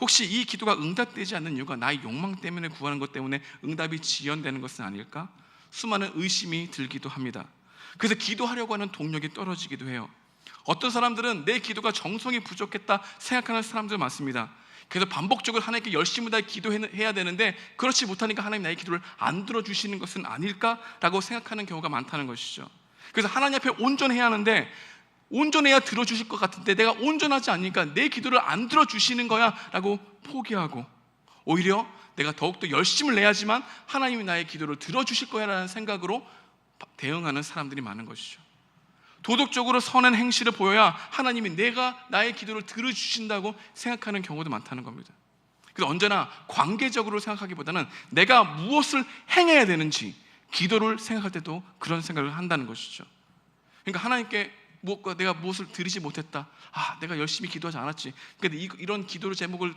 혹시 이 기도가 응답되지 않는 이유가 나의 욕망 때문에 구하는 것 때문에 응답이 지연되는 것은 아닐까? 수많은 의심이 들기도 합니다. 그래서 기도하려고 하는 동력이 떨어지기도 해요. 어떤 사람들은 내 기도가 정성이 부족했다 생각하는 사람들 많습니다. 그래서 반복적으로 하나님께 열심히 다 기도해야 되는데 그렇지 못하니까 하나님 나의 기도를 안 들어주시는 것은 아닐까라고 생각하는 경우가 많다는 것이죠. 그래서 하나님 앞에 온전해야 하는데, 온전해야 들어주실 것 같은데 내가 온전하지 않으니까 내 기도를 안 들어주시는 거야 라고 포기하고, 오히려 내가 더욱더 열심을 내야지만 하나님이 나의 기도를 들어주실 거야 라는 생각으로 대응하는 사람들이 많은 것이죠. 도덕적으로 선한 행실을 보여야 하나님이 내가 나의 기도를 들어주신다고 생각하는 경우도 많다는 겁니다. 그래서 언제나 관계적으로 생각하기보다는 내가 무엇을 행해야 되는지, 기도를 생각할 때도 그런 생각을 한다는 것이죠. 그러니까 하나님께 내가 무엇을 드리지 못했다, 내가 열심히 기도하지 않았지, 그러니까 이런 기도의 제목을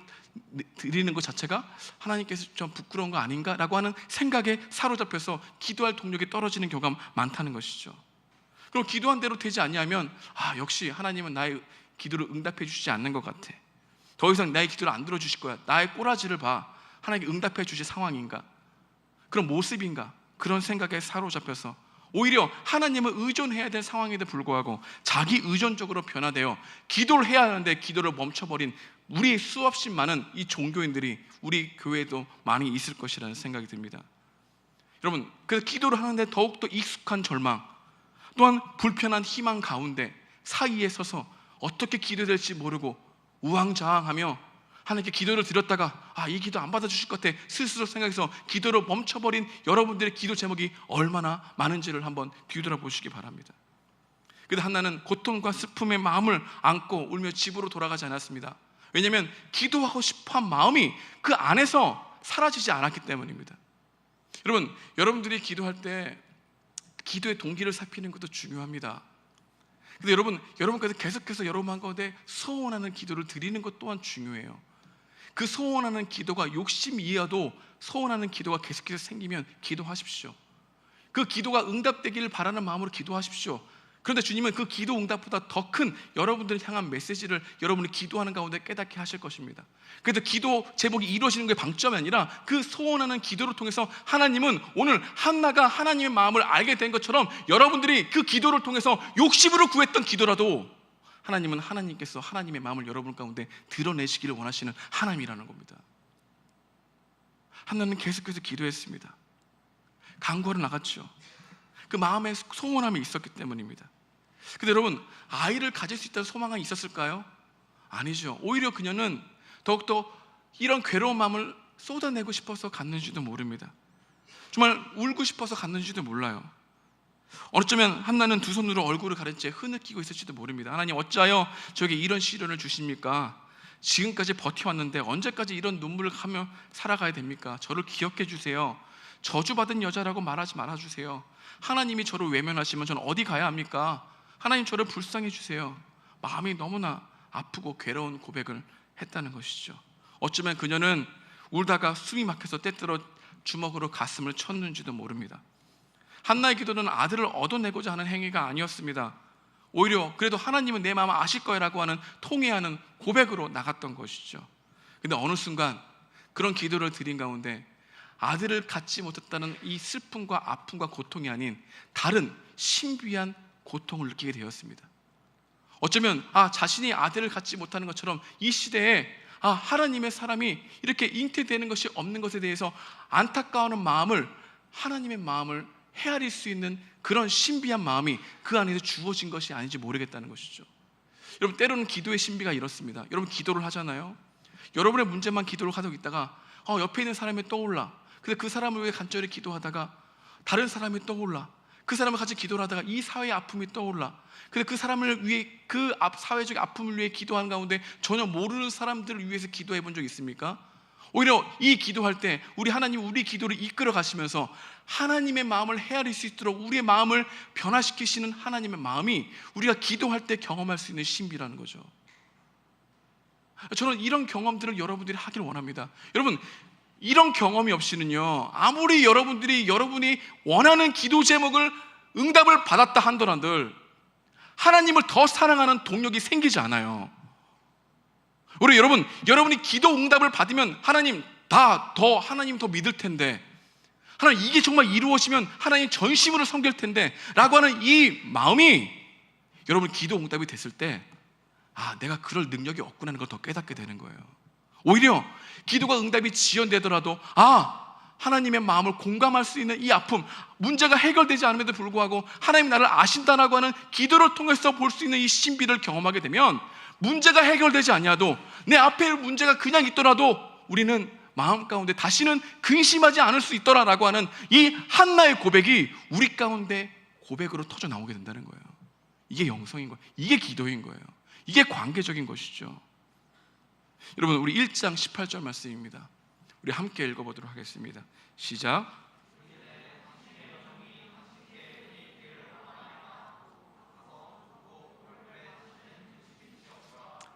드리는 것 자체가 하나님께서 좀 부끄러운 거 아닌가 라고 하는 생각에 사로잡혀서 기도할 동력이 떨어지는 경우가 많다는 것이죠. 그리고 기도한 대로 되지 아니하면 역시 하나님은 나의 기도를 응답해 주시지 않는 것 같아, 더 이상 나의 기도를 안 들어주실 거야, 나의 꼬라지를 봐, 하나님께 응답해 주실 상황인가, 그런 모습인가, 그런 생각에 사로잡혀서 오히려 하나님을 의존해야 될 상황에도 불구하고 자기 의존적으로 변화되어 기도를 해야 하는데 기도를 멈춰버린 우리 수없이 많은 이 종교인들이 우리 교회에도 많이 있을 것이라는 생각이 듭니다. 여러분, 그래서 기도를 하는데 더욱더 익숙한 절망, 또한 불편한 희망 가운데 사이에 서서 어떻게 기도될지 모르고 우왕좌왕하며 하나님께 기도를 드렸다가 이 기도 안 받아주실 것 같아 스스로 생각해서 기도를 멈춰버린 여러분들의 기도 제목이 얼마나 많은지를 한번 뒤돌아보시기 바랍니다. 그런데 한나는 고통과 슬픔의 마음을 안고 울며 집으로 돌아가지 않았습니다. 왜냐하면 기도하고 싶어한 마음이 그 안에서 사라지지 않았기 때문입니다. 여러분들이 기도할 때 기도의 동기를 살피는 것도 중요합니다. 근데 여러분께서 계속해서 여러분 가운데 소원하는 기도를 드리는 것 또한 중요해요. 그 소원하는 기도가 욕심 이하도 소원하는 기도가 계속해서 생기면 기도하십시오. 그 기도가 응답되기를 바라는 마음으로 기도하십시오. 그런데 주님은 그 기도 응답보다 더 큰 여러분들을 향한 메시지를 여러분이 기도하는 가운데 깨닫게 하실 것입니다. 그래서 기도 제목이 이루어지는 게 방점이 아니라 그 소원하는 기도를 통해서 하나님은 오늘 한나가 하나님의 마음을 알게 된 것처럼 여러분들이 그 기도를 통해서 욕심으로 구했던 기도라도 하나님은 하나님께서 하나님의 마음을 여러분 가운데 드러내시기를 원하시는 하나님이라는 겁니다. 한나는 계속해서 기도했습니다. 강구하러 나갔죠. 그 마음에 소원함이 있었기 때문입니다. 근데 여러분, 아이를 가질 수 있다는 소망이 있었을까요? 아니죠. 오히려 그녀는 더욱더 이런 괴로운 마음을 쏟아내고 싶어서 갔는지도 모릅니다. 정말 울고 싶어서 갔는지도 몰라요. 어느 점엔 한나는 두 손으로 얼굴을 가린 채 흐느끼고 있을지도 모릅니다. 하나님, 어찌하여 저에게 이런 시련을 주십니까? 지금까지 버텨왔는데 언제까지 이런 눈물을 하며 살아가야 됩니까? 저를 기억해 주세요. 저주받은 여자라고 말하지 말아주세요. 하나님이 저를 외면하시면 저는 어디 가야 합니까? 하나님, 저를 불쌍해 주세요. 마음이 너무나 아프고 괴로운 고백을 했다는 것이죠. 어쩌면 그녀는 울다가 숨이 막혀서 때때로 주먹으로 가슴을 쳤는지도 모릅니다. 한나의 기도는 아들을 얻어내고자 하는 행위가 아니었습니다. 오히려 그래도 하나님은 내 마음을 아실 거라고 하는 통회하는 고백으로 나갔던 것이죠. 근데 어느 순간 그런 기도를 드린 가운데 아들을 갖지 못했다는 이 슬픔과 아픔과 고통이 아닌 다른 신비한 고통을 느끼게 되었습니다. 어쩌면 자신이 아들을 갖지 못하는 것처럼 이 시대에 하나님의 사람이 이렇게 잉태되는 것이 없는 것에 대해서 안타까워하는 마음을, 하나님의 마음을 헤아릴 수 있는 그런 신비한 마음이 그 안에서 주어진 것이 아닌지 모르겠다는 것이죠. 여러분, 때로는 기도의 신비가 이렇습니다. 여러분, 기도를 하잖아요. 여러분의 문제만 기도를 하고 있다가 옆에 있는 사람이 떠올라. 근데 그 사람을 위해 간절히 기도하다가 다른 사람이 떠올라. 그 사람을 같이 기도를 하다가 이 사회의 아픔이 떠올라. 근데 그 사람을 위해, 그 사회적 아픔을 위해 기도하는 가운데 전혀 모르는 사람들을 위해서 기도해 본 적 있습니까? 오히려 이 기도할 때 우리 하나님, 우리 기도를 이끌어 가시면서 하나님의 마음을 헤아릴 수 있도록 우리의 마음을 변화시키시는 하나님의 마음이 우리가 기도할 때 경험할 수 있는 신비라는 거죠. 저는 이런 경험들을 여러분들이 하기를 원합니다. 여러분, 이런 경험이 없이는요, 아무리 여러분이 원하는 기도 제목을 응답을 받았다 한들 하나님을 더 사랑하는 동력이 생기지 않아요. 우리 여러분이 기도 응답을 받으면 하나님 더 믿을 텐데, 하나님 이게 정말 이루어지면 하나님 전심으로 섬길 텐데 라고 하는 이 마음이 여러분 기도 응답이 됐을 때 내가 그럴 능력이 없구나 하는 걸 더 깨닫게 되는 거예요. 오히려 기도가 응답이 지연되더라도 하나님의 마음을 공감할 수 있는 이 아픔, 문제가 해결되지 않음에도 불구하고 하나님 나를 아신다라고 하는 기도를 통해서 볼 수 있는 이 신비를 경험하게 되면 문제가 해결되지 않아도 내 앞에 문제가 그냥 있더라도 우리는 마음 가운데 다시는 근심하지 않을 수 있더라라고 하는 이 한나의 고백이 우리 가운데 고백으로 터져 나오게 된다는 거예요. 이게 영성인 거예요. 이게 기도인 거예요. 이게 관계적인 것이죠. 여러분, 우리 1장 18절 말씀입니다. 우리 함께 읽어보도록 하겠습니다. 시작.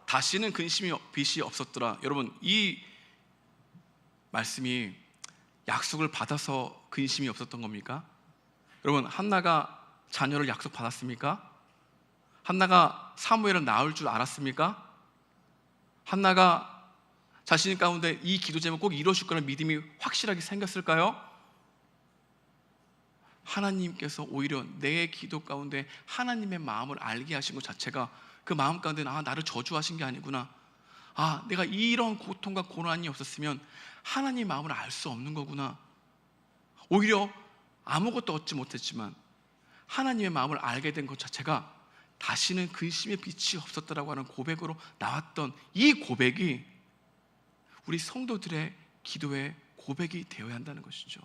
다시는 근심이 빛이 없었더라. 여러분, 이 말씀이 약속을 받아서 근심이 없었던 겁니까? 여러분, 한나가 자녀를 약속 받았습니까? 한나가 사무엘을 낳을 줄 알았습니까? 한나가 자신 가운데 이 기도 제목 꼭 이루어질 거라는 믿음이 확실하게 생겼을까요? 하나님께서 오히려 내 기도 가운데 하나님의 마음을 알게 하신 것 자체가 그 마음 가운데 나를 저주하신 게 아니구나, 내가 이런 고통과 고난이 없었으면 하나님의 마음을 알 수 없는 거구나, 오히려 아무것도 얻지 못했지만 하나님의 마음을 알게 된 것 자체가 다시는 근심의 빛이 없었다라고 하는 고백으로 나왔던 이 고백이 우리 성도들의 기도의 고백이 되어야 한다는 것이죠.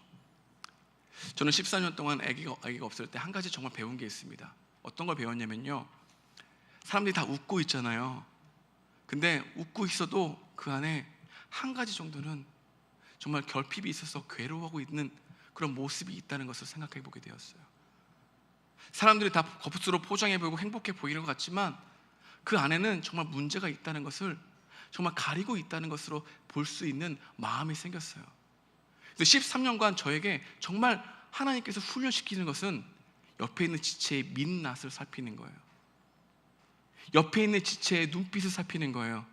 저는 14년 동안 아기가 없을 때 한 가지 정말 배운 게 있습니다. 어떤 걸 배웠냐면요, 사람들이 다 웃고 있잖아요. 근데 웃고 있어도 그 안에 한 가지 정도는 정말 결핍이 있어서 괴로워하고 있는 그런 모습이 있다는 것을 생각해 보게 되었어요. 사람들이 다 겉으로 포장해 보이고 행복해 보이는 것 같지만 그 안에는 정말 문제가 있다는 것을 정말 가리고 있다는 것으로 볼 수 있는 마음이 생겼어요. 그래서 13년간 저에게 정말 하나님께서 훈련시키는 것은 옆에 있는 지체의 민낯을 살피는 거예요. 옆에 있는 지체의 눈빛을 살피는 거예요.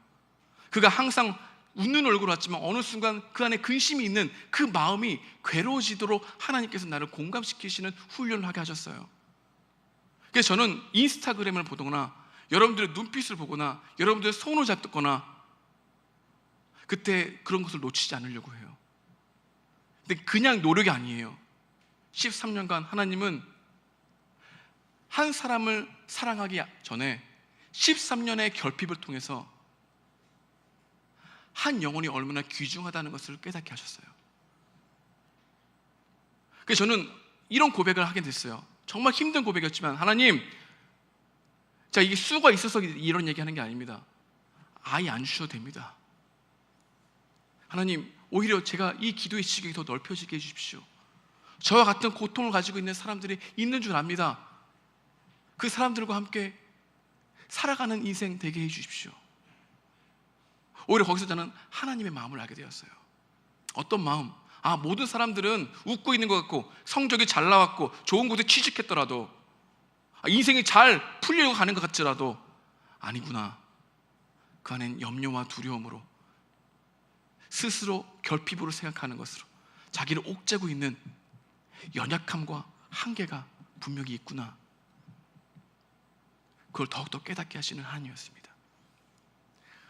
그가 항상 웃는 얼굴을 왔지만 어느 순간 그 안에 근심이 있는 그 마음이 괴로워지도록 하나님께서 나를 공감시키시는 훈련을 하게 하셨어요. 그래서 저는 인스타그램을 보거나 여러분들의 눈빛을 보거나 여러분들의 손을 잡거나 그때 그런 것을 놓치지 않으려고 해요. 근데 그냥 노력이 아니에요. 13년간 하나님은 한 사람을 사랑하기 전에 13년의 결핍을 통해서 한 영혼이 얼마나 귀중하다는 것을 깨닫게 하셨어요. 그래서 저는 이런 고백을 하게 됐어요. 정말 힘든 고백이었지만 하나님, 자, 이게 수가 있어서 이런 얘기하는 게 아닙니다. 아예 안 주셔도 됩니다. 하나님, 오히려 제가 이 기도의 시각이 더 넓혀지게 해주십시오. 저와 같은 고통을 가지고 있는 사람들이 있는 줄 압니다. 그 사람들과 함께 살아가는 인생 되게 해주십시오. 오히려 거기서 저는 하나님의 마음을 알게 되었어요. 어떤 마음? 모든 사람들은 웃고 있는 것 같고 성적이 잘 나왔고 좋은 곳에 취직했더라도 인생이 잘 풀리려고 가는 것 같지라도 아니구나. 그 안엔 염려와 두려움으로 스스로 결핍으로 생각하는 것으로 자기를 옥죄고 있는 연약함과 한계가 분명히 있구나. 그걸 더욱더 깨닫게 하시는 하나님이었습니다.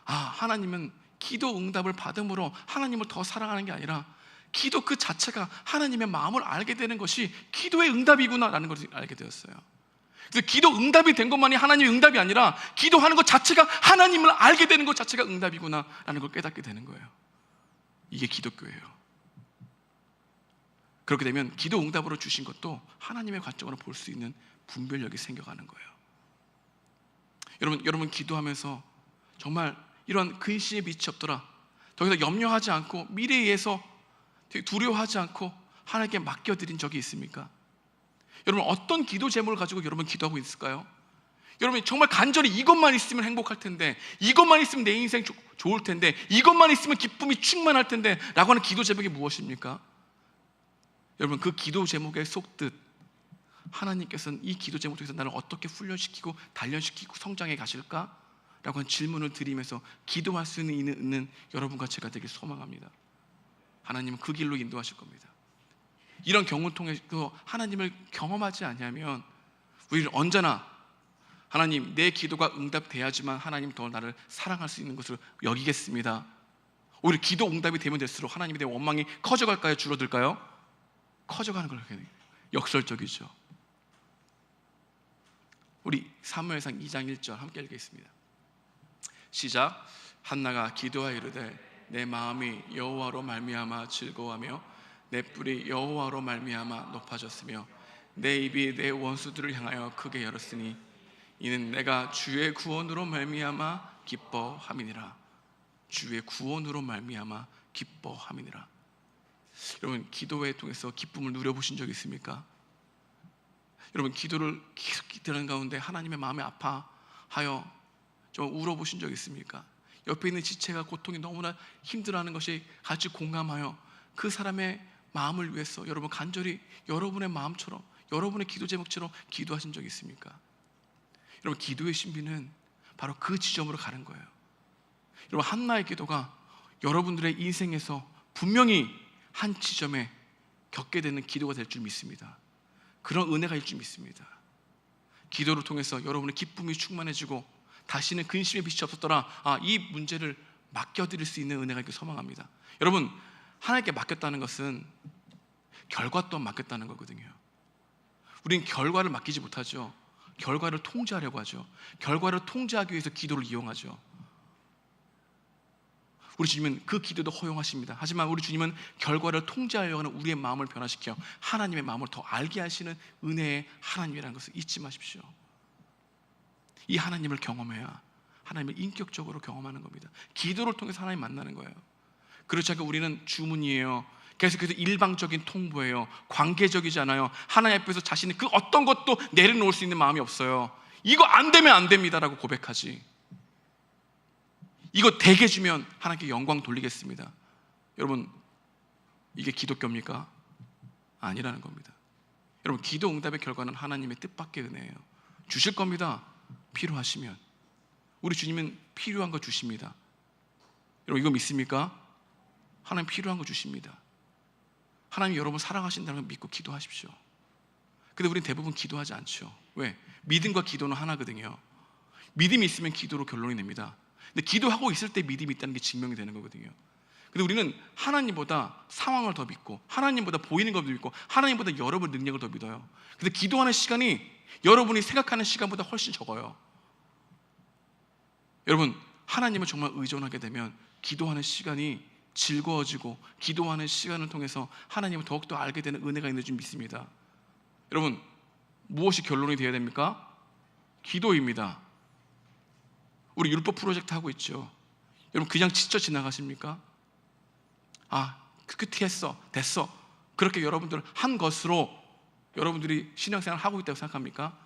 하나님은 기도 응답을 받음으로 하나님을 더 사랑하는 게 아니라 기도 그 자체가 하나님의 마음을 알게 되는 것이 기도의 응답이구나라는 것을 알게 되었어요. 그래서 기도 응답이 된 것만이 하나님의 응답이 아니라 기도하는 것 자체가 하나님을 알게 되는 것 자체가 응답이구나라는 걸 깨닫게 되는 거예요. 이게 기독교예요. 그렇게 되면 기도 응답으로 주신 것도 하나님의 관점으로 볼 수 있는 분별력이 생겨가는 거예요. 여러분 기도하면서 정말 이런 근심의 빛이 없더라, 더 이상 염려하지 않고 미래에 의해서 되게 두려워하지 않고 하나님께 맡겨드린 적이 있습니까? 여러분 어떤 기도 제목을 가지고 여러분 기도하고 있을까요? 여러분 정말 간절히 이것만 있으면 행복할 텐데, 이것만 있으면 내 인생 좋을 텐데, 이것만 있으면 기쁨이 충만할 텐데 라고 하는 기도 제목이 무엇입니까? 여러분 그 기도 제목에 속뜻 하나님께서는 이 기도 제목 통해서 나를 어떻게 훈련시키고 단련시키고 성장해 가실까? 라고 하는 질문을 드리면서 기도할 수 있는 여러분과 제가 되길 소망합니다. 하나님은 그 길로 인도하실 겁니다. 이런 경우를 통해서 하나님을 경험하지 않으면 우리는 언제나 하나님, 내 기도가 응답돼야지만 하나님 더 나를 사랑할 수 있는 것을 여기겠습니다. 오히려 기도 응답이 되면 될수록 하나님에 대한 원망이 커져갈까요? 줄어들까요? 커져가는 걸 역설적이죠. 우리 사무엘상 2장 1절 함께 읽겠습니다. 시작. 한나가 기도하여 이르되 내 마음이 여호와로 말미암아 즐거워하며 내 뿔이 여호와로 말미암아 높아졌으며 내 입이 내 원수들을 향하여 크게 열었으니 이는 내가 주의 구원으로 말미암아 기뻐함이니라. 주의 구원으로 말미암아 기뻐함이니라. 여러분 기도회 통해서 기쁨을 누려보신 적 있습니까? 여러분 기도를 계속 기도하는 가운데 하나님의 마음에 아파하여 좀 울어보신 적 있습니까? 옆에 있는 지체가 고통이 너무나 힘들어하는 것이 같이 공감하여 그 사람의 마음을 위해서 여러분 간절히 여러분의 마음처럼 여러분의 기도 제목처럼 기도하신 적 있습니까? 여러분 기도의 신비는 바로 그 지점으로 가는 거예요. 여러분 한나의 기도가 여러분들의 인생에서 분명히 한 지점에 겪게 되는 기도가 될 줄 믿습니다. 그런 은혜가 일 줄 믿습니다. 기도를 통해서 여러분의 기쁨이 충만해지고 다시는 근심의 빛이 없었더라, 이 문제를 맡겨드릴 수 있는 은혜가 있길 소망합니다. 여러분 하나님께 맡겼다는 것은 결과 또한 맡겼다는 거거든요. 우린 결과를 맡기지 못하죠. 결과를 통제하려고 하죠. 결과를 통제하기 위해서 기도를 이용하죠. 우리 주님은 그 기도도 허용하십니다. 하지만 우리 주님은 결과를 통제하려고 하는 우리의 마음을 변화시켜 하나님의 마음을 더 알게 하시는 은혜의 하나님이라는 것을 잊지 마십시오. 이 하나님을 경험해야 하나님을 인격적으로 경험하는 겁니다. 기도를 통해서 하나님 만나는 거예요. 그렇지 않고 우리는 주문이에요, 계속해서 일방적인 통보예요. 관계적이잖아요. 하나님 앞에서 자신이 그 어떤 것도 내려놓을 수 있는 마음이 없어요. 이거 안 되면 안 됩니다라고 고백하지. 이거 되게 주면 하나님께 영광 돌리겠습니다. 여러분, 이게 기독교입니까? 아니라는 겁니다. 여러분, 기도 응답의 결과는 하나님의 뜻밖의 은혜예요. 주실 겁니다. 필요하시면. 우리 주님은 필요한 거 주십니다. 여러분, 이거 믿습니까? 하나님 필요한 거 주십니다. 하나님 여러분 사랑하신다는 걸 믿고 기도하십시오. 근데 우리는 대부분 기도하지 않죠. 왜? 믿음과 기도는 하나거든요. 믿음이 있으면 기도로 결론이 냅니다. 근데 기도하고 있을 때 믿음이 있다는 게 증명이 되는 거거든요. 근데 우리는 하나님보다 상황을 더 믿고, 하나님보다 보이는 것을 믿고, 하나님보다 여러분 능력을 더 믿어요. 근데 기도하는 시간이 여러분이 생각하는 시간보다 훨씬 적어요. 여러분, 하나님을 정말 의존하게 되면 기도하는 시간이 즐거워지고, 기도하는 시간을 통해서 하나님을 더욱더 알게 되는 은혜가 있는 줄 믿습니다. 여러분, 무엇이 결론이 되어야 됩니까? 기도입니다. 우리 율법 프로젝트 하고 있죠. 여러분, 그냥 지쳐 지나가십니까? 끝이 했어, 됐어, 그렇게 여러분들은 한 것으로 여러분들이 신앙생활을 하고 있다고 생각합니까?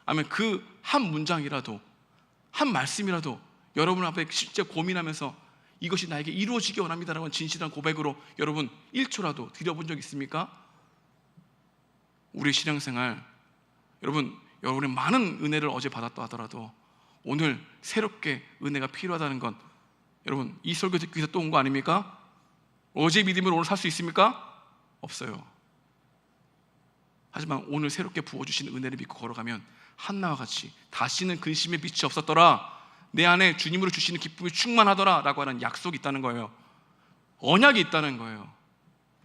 아니면 그 한 문장이라도, 한 말씀이라도 여러분 앞에 실제 고민하면서 이것이 나에게 이루어지기 원합니다라고 진실한 고백으로 여러분 1초라도 드려본 적 있습니까? 우리 신앙생활, 여러분의 많은 은혜를 어제 받았다 하더라도 오늘 새롭게 은혜가 필요하다는 건, 여러분 이 설교 듣기 위해서 또 온 거 아닙니까? 어제 믿음으로 오늘 살 수 있습니까? 없어요. 하지만 오늘 새롭게 부어주신 은혜를 믿고 걸어가면 한나와 같이 다시는 근심의 빛이 없었더라, 내 안에 주님으로 주시는 기쁨이 충만하더라 라고 하는 약속이 있다는 거예요. 언약이 있다는 거예요.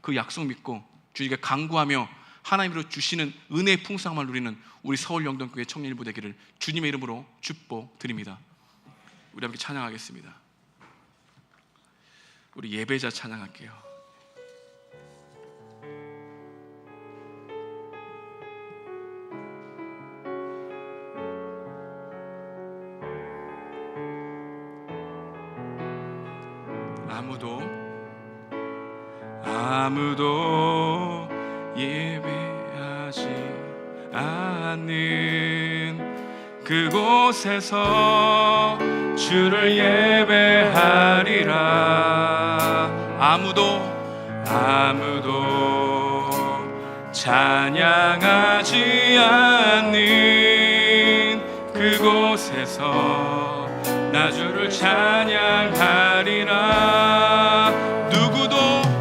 그 약속 믿고 주님께 간구하며 하나님으로 주시는 은혜의 풍성함을 누리는 우리 서울 영동교회 청년일부 되기를 주님의 이름으로 축복드립니다. 우리 함께 찬양하겠습니다. 우리 예배자 찬양할게요. 아무도 예배하지 않는 그곳에서 주를 예배하리라. 아무도 찬양하지 않는 그곳에서 나 주를 찬양하리라. 누구도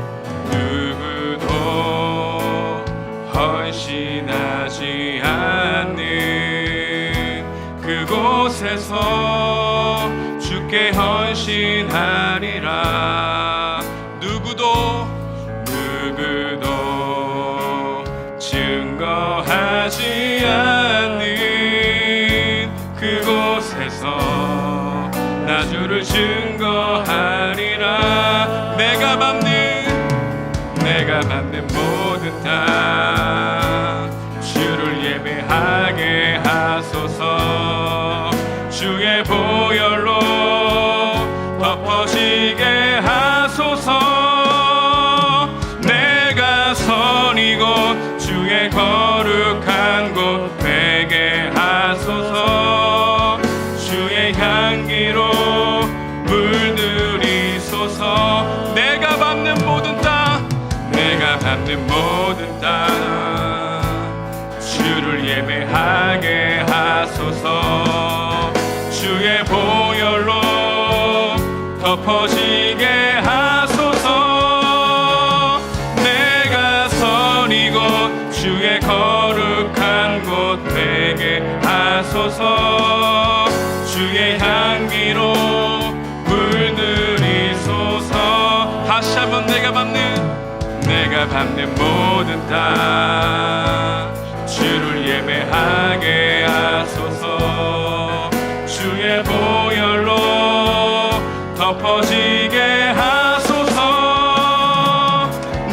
헌신하지 않는 그곳에서 주께 헌신하리라. 누구도 증거하지 않는 그곳에서 나 주를 증거하리라. 내가 밟는 모든 땅 주를 예배하게 하소서. 주의 보혈로 덮어지게 하소서. 내가 선 이곳 주의 거룩한 곳 되게 하소서. 주의 향기로 물들이소서. 내가 밟는 모든 땅 주를 예배하게 하소서. 주의 보혈로 덮어지게 하소서. 내가 선 이곳 주의 거룩한 곳 되게 하소서. 주의 향기로 물들이소서. 다시 한번 내가 밟는 모든 땅 주를 예배하게 하소서. 주의 보혈로 덮어지게 하소서.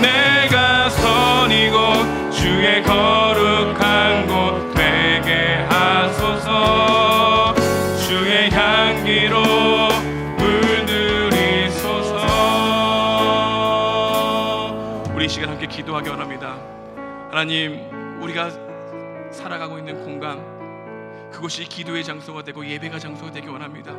내가 선 이곳 주의 거룩한 곳 되게 하소서. 주의 향기로 시간 함께 기도하기 원합니다. 하나님, 우리가 살아가고 있는 공간, 그곳이 기도의 장소가 되고 예배가 장소가 되기 원합니다.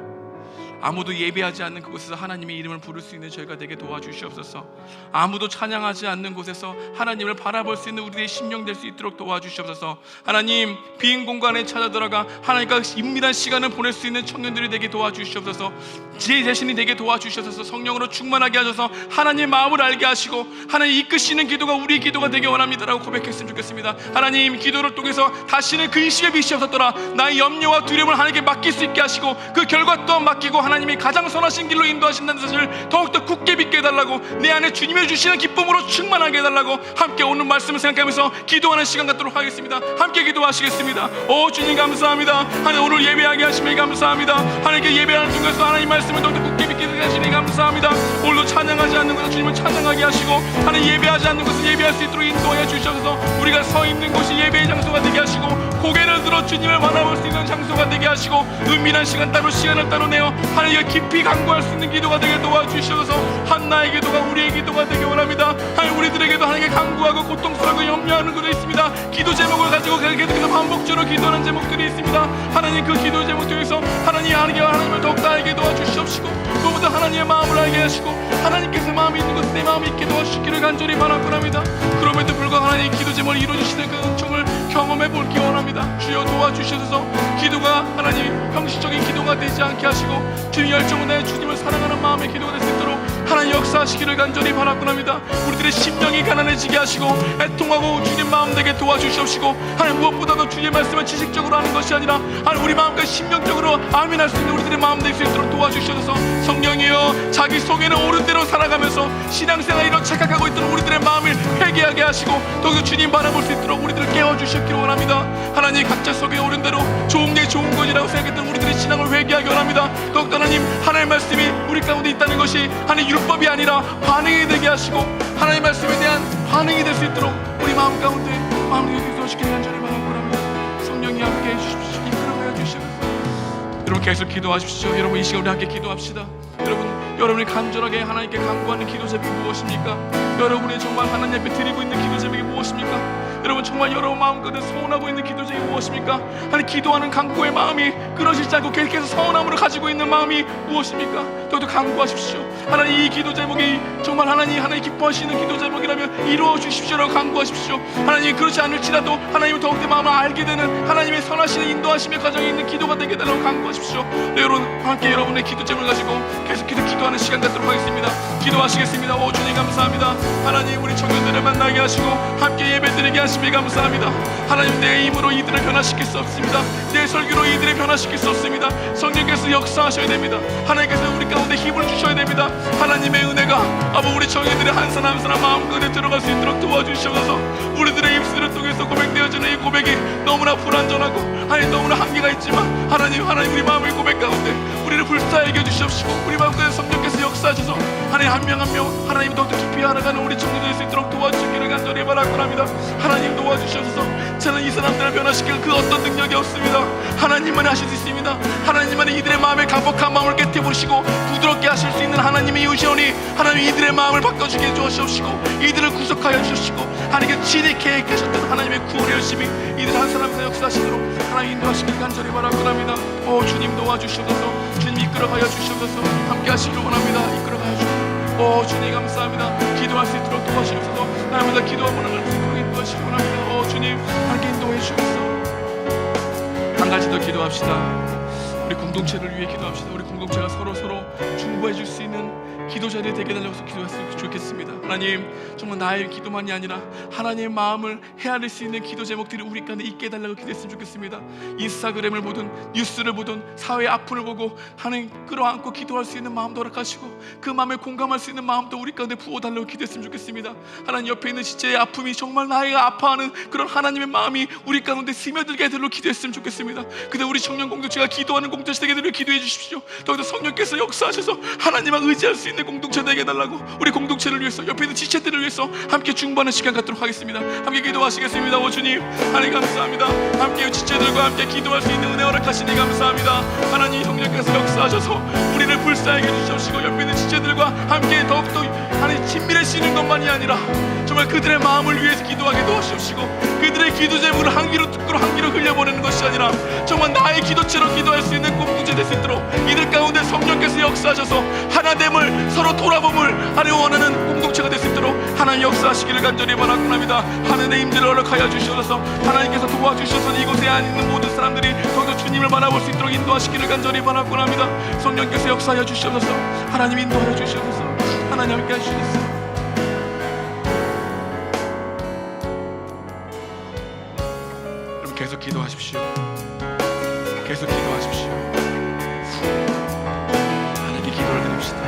아무도 예배하지 않는 그곳에서 하나님의 이름을 부를 수 있는 저희가 되게 도와주시옵소서. 아무도 찬양하지 않는 곳에서 하나님을 바라볼 수 있는 우리의 심령 될 수 있도록 도와주시옵소서. 하나님, 빈 공간에 찾아 들어가 하나님과 은밀한 시간을 보낼 수 있는 청년들이 되게 도와주시옵소서. 지혜 대신이 되게 도와주시옵소서. 성령으로 충만하게 하셔서 하나님의 마음을 알게 하시고 하나님 이끄시는 기도가 우리의 기도가 되게 원합니다라고 고백했으면 좋겠습니다. 하나님, 기도를 통해서 다시는 근심의 빛이 없었더라 나의 염려와 두려움을 하나님께 맡길 수 있게 하시고 그 결과 또한 맡기고 하나님이 가장 선하신 길로 인도하신다는 사실을 더욱더 굳게 믿게 해달라고, 내 안에 주님이 주시는 기쁨으로 충만하게 해달라고 함께 오늘 말씀을 생각하면서 기도하는 시간 갖도록 하겠습니다. 함께 기도하시겠습니다. 오 주님 감사합니다. 하나님, 오늘 예배하게 하시니 감사합니다. 하나님께 예배하는 중에서 하나님 말씀을 더욱더 굳게 믿게 하시니 감사합니다. 오늘도 찬양하지 않는 곳에 주님을 찬양하게 하시고 하나님 예배하지 않는 곳에 예배할 수 있도록 인도하여 주셔서 우리가 서 있는 곳이 예배의 장소가 되게 하시고 고개를 들어 주님을 바라볼 수 있는 장소가 되게 하시고 은밀한 시간 따로 시간을 따로 내어 하나님과 깊이 간구할 수 있는 기도가 되게 도와주셔서 한나의 기도가 우리의 기도가 되게 원합니다. 하나님, 우리들에게도 하나님께 간구하고 고통스러워 염려하는 것도 있습니다. 기도 제목을 가지고 계속해서 반복적으로 기도하는 제목들이 있습니다. 하나님, 그 기도 제목 중에서 하나님을 더욱더 알게 도와주시옵시고 그보다 하나님의 마음을 알게 하시고 하나님께서 마음이 있는 곳에 내 마음이 있게 도와주시기를 간절히 바라곤 합니다. 그럼에도 불구하고 하나님 기도 제목을 이루어주시는 그 은총을 경험해 볼기 원합니다. 주여 도와주셔서 기도가 하나님 형식적인 기도가 되지 않게 하시고 주님 열정을 내 주님을 사랑하는 마음의 기도가 될 수 있도록 하나님 역사하시기를 간절히 바라곤 합니다. 우리들의 심령이 가난해지게 하시고 애통하고 주님 마음 되게 도와주시옵시고 하나님, 무엇보다도 주님의 말씀을 지식적으로 하는 것이 아니라 하나님 우리 마음과 심령적으로 아멘할 수 있는 우리들의 마음 될 수 있도록 도와주셔서 성령이여 자기 속에는 옳은 대로 살아가면서 신앙생활이로 착각하고 있던 우리들의 마음을 회개하게 하시고 더욱더 주님 바라볼 수 있도록 우리들을 깨워주시기를 원합니다. 하나님, 각자 속에 옳은 대로 좋은 게 좋은 것이라고 생각했던 우리들의 신앙을 회개하기 원합니다. 더욱더 하나님, 하나님의 말씀이 우리 가운데 있다는 것이 하나님 율법이 아니라 반응이 되게 하시고 하나님의 말씀에 대한 반응이 될 수 있도록 우리 마음 가운데 마음을 인도시키는 간절히 바라고 합니다. 성령이 함께 해주십시오. 이끌어가여 주시옵소서. 여러분 계속 기도하십시오. 여러분 이 시간 우리 함께 기도합시다. 여러분이 간절하게 하나님께 간구하는 기도 제목이 무엇입니까? 여러분이 정말 하나님 앞에 드리고 있는 기도 제목이 무엇입니까? 여러분 정말 여러분 마음껏 소원하고 있는 기도 제목이 무엇입니까? 하나님, 기도하는 간구의 마음이 끊어지지 않고 계속해서 서운함으로 가지고 있는 마음이 무엇입니까? 더욱더 간구하십시오. 하나님, 이 기도 제목이 정말 하나님 기뻐하시는 기도 제목이라면 이루어 주십시오라고 간구하십시오. 하나님, 그렇지 않을지라도 하나님을 더욱더 마음을 알게 되는 하나님의 선하시는 인도하심의 과정에 있는 기도가 되게 달라고 간구하십시오. 여러분 함께 여러분의 기도 제목을 가지고 계속해서 기도하는 시간 갖도록 하겠습니다. 기도하시겠습니다. 오 주님 감사합니다. 하나님, 우리 청년들을 만나게 하시고 함께 예배드리게 하시니 감사합니다. 하나님, 내 힘으로 이들을 변화시킬 수 없습니다. 내 설교로 이들을 변화시킬 수 없습니다. 성령께서 역사하셔야 됩니다. 하나님께서 우리 가운데 힘을 주셔야 됩니다. 하나님의 은혜가 아버 우리 청년들의 한 사람 한 사람 마음껏에 들어갈 수 있도록 도와주셔서 우리들의 입술을 통해서 고백되어지는 이 고백이 너무나 불완전하고 하나님 너무나 한계가 있지만 하나님 우리 마음의 고백 가운데 우리를 불쌍히 여겨주시옵시고 우리 마음껏에 성령께서 역사하셔서 하나님 한 명 한 명 하나님 더욱더 깊이 알아가는 우리 청년들 될 수 있도록 도와주시기를 간절히 바라곤 합니다. 하나님 도와주셔서 저는 이 사람들을 변화시킬 그 어떤 능력이 없습니다. 하나님만 하실 수 있습니다. 하나님만 이들의 마음에 강복한 마음을 깨트보시고 부드럽게 하실 수 있는 하나님의 유시오니 하나님 이들의 마음을 바꿔주게 해주시옵시고 이들을 구속하여 주시고 하나님께 친히 계획하셨던 하나님의 구원의 열심히 이들 한 사람에서 역사하시도록 하나님 인도하시길 간절히 바라곤 합니다. 오 주님 도와주시옵소서. 주님 이끌어가여 주시옵소서. 함께 하시길 원합니다. 이끌어가여 주시옵소서. 오 주님 감사합니다. 기도할 수 있도록 도와주시옵소서. 날마다 기도하고 나갈 수 있도록 인도하시길 원합니다. 오 주님 함께 인도해 주시옵소서. 한 가지 더 기도합시다. 우리 공동체를 위해 기도합시다. 우리 공동체가 서로 중보해 줄 수 있는 기도 자리에 되게 달라고 기도했으면 좋겠습니다. 하나님 정말 나의 기도만이 아니라 하나님의 마음을 헤아릴 수 있는 기도 제목들이 우리 가운데 있게 해달라고 기도했으면 좋겠습니다. 인스타그램을 보든 뉴스를 보든 사회의 아픔을 보고 하나님 끌어안고 기도할 수 있는 마음도 허락하시고 그 마음에 공감할 수 있는 마음도 우리 가운데 부어달라고 기도했으면 좋겠습니다. 하나님 옆에 있는 지체의 아픔이 정말 나이가 아파하는 그런 하나님의 마음이 우리 가운데 스며들게 해달라고 기도했으면 좋겠습니다. 근데 우리 청년 공동체가 기도하는 공동체 되게 되도록 기도해 주십시오. 더욱더 성령께서 역사하셔서 하나님만 의지할 수 있는 공동체 되게 해달라고 우리 공동체를 위해서 옆에 있는 지체들을 위해서 함께 중보하는 시간 갖도록 하겠습니다. 함께 기도하시겠습니다. 오 주님 하나님 감사합니다. 함께 지체들과 함께 기도할 수 있는 은혜 허락하시니 감사합니다. 하나님 성령께서 역사하셔서 우리를 불쌍히 역사하게 해주시옵시고 옆에 있는 지체들과 함께 더욱더 하나님 친밀해지는 것만이 아니라 정말 그들의 마음을 위해서 기도하게 도와주시옵시고 그들의 기도 제목을 한 귀로 듣고 한 귀로 흘려보내는 것이 아니라 정말 나의 기도처럼 기도할 수 있는 공동체 될 수 있도록 이들 가운데 성령께서 역사하셔서 하나됨을 서로 돌아봄을 하려 원하는 공동체가 될 수 있도록 하나님 역사하시기를 간절히 바라옵나이다. 하나님의 임재를 허락하여 주시옵소서. 하나님께서 도와주셔서 이곳에 안 있는 모든 사람들이 더욱더 주님을 바라볼 수 있도록 인도하시기를 간절히 바라옵나이다. 성령께서 역사하여 주시옵소서. 하나님 인도하여 주시옵소서. 하나님 함께 하시옵소서. 여러분 계속 기도하십시오. 계속 기도하십시오. 하나님께 기도를 드립시다.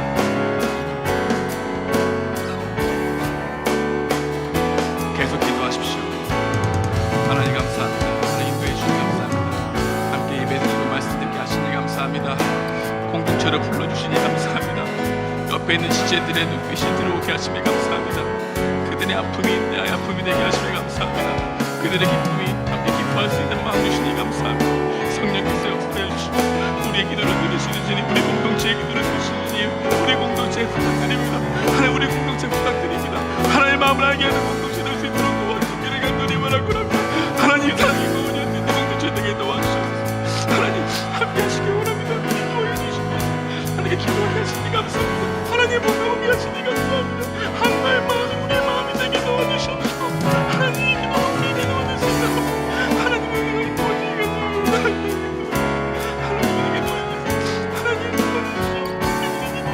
계속 기도하십시오. 하나님 감사합니다. 하나님 인도해 주시니 감사합니다. 함께 예배드리고 말씀 듣게 하시니 감사합니다. 공동체를 불러주시니 감사합니다. 옆에 있는 지체들의 눈빛이 들어오게 하시니 감사합니다. 그들의 아픔이 내 아픔이 되게 하시니 감사합니다. 그들의 기쁨이 함께 기뻐할 수 있는 마음 주시니 감사합니다. 성령께서 역사해 주시고 우리의 기도를 들으시는 주님, 우리 공동체의 기도를 들으시는 주님, 우리 공동체에 부탁드립니다. 하나님 우리 공동체 부탁드립니다. 하나님의 마음을 알게 하는 공동체 될 수 있도록 도와주시기를 간절히 바라옵나이다. 하나님 사랑이 거원이 안 되는 공동체 되게 도와주시옵소서. 하나님 함께 하시기 원합니다. 인도해 주시옵소서. 하나님께 기도하게 하시니 감사합니다. 하나님 복음하게 하시니 감사합니다. 하나님의 마음 우리의 마음이 되게 도와주시옵소서. 하나님 기도하게 기도하는 수 있도록 하나님의 은혜를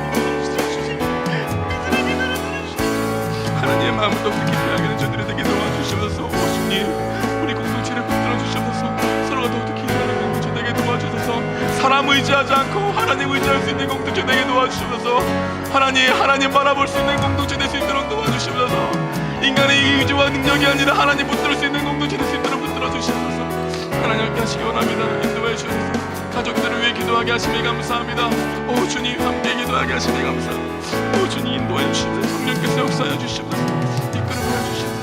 도와주시기 감사합니다. 하나님의 마음을 더 깊이 알게 된 저들이 되게 도와주시옵소서. 오 주님, 우리 공동체를 붙들어 주시옵소서. 서로가 더욱더 기도하는 공동체 되게 도와주셔서 사람 의지하지 않고 하나님 의지할 수 있는 공동체 되게 도와주시옵소서. 하나님 바라볼 수 있는 공동체 될 수 있도록 도와주시옵소서. 인간의 의지와 능력이 아니라 하나님 붙들 수 있는 공동체 될 수 있도록 붙들어 주시옵소서. 하나님 함께 하시기 원합니다. 인도해 주옵소서. 가족들을 위해 기도하게 하시니 감사합니다. 오 주님 함께 기도하게 하시니 감사합니다. 오 주님 인도해 주시옵소서. 성령께서 역사해 주시옵소서. 이끌어가 주시옵소서.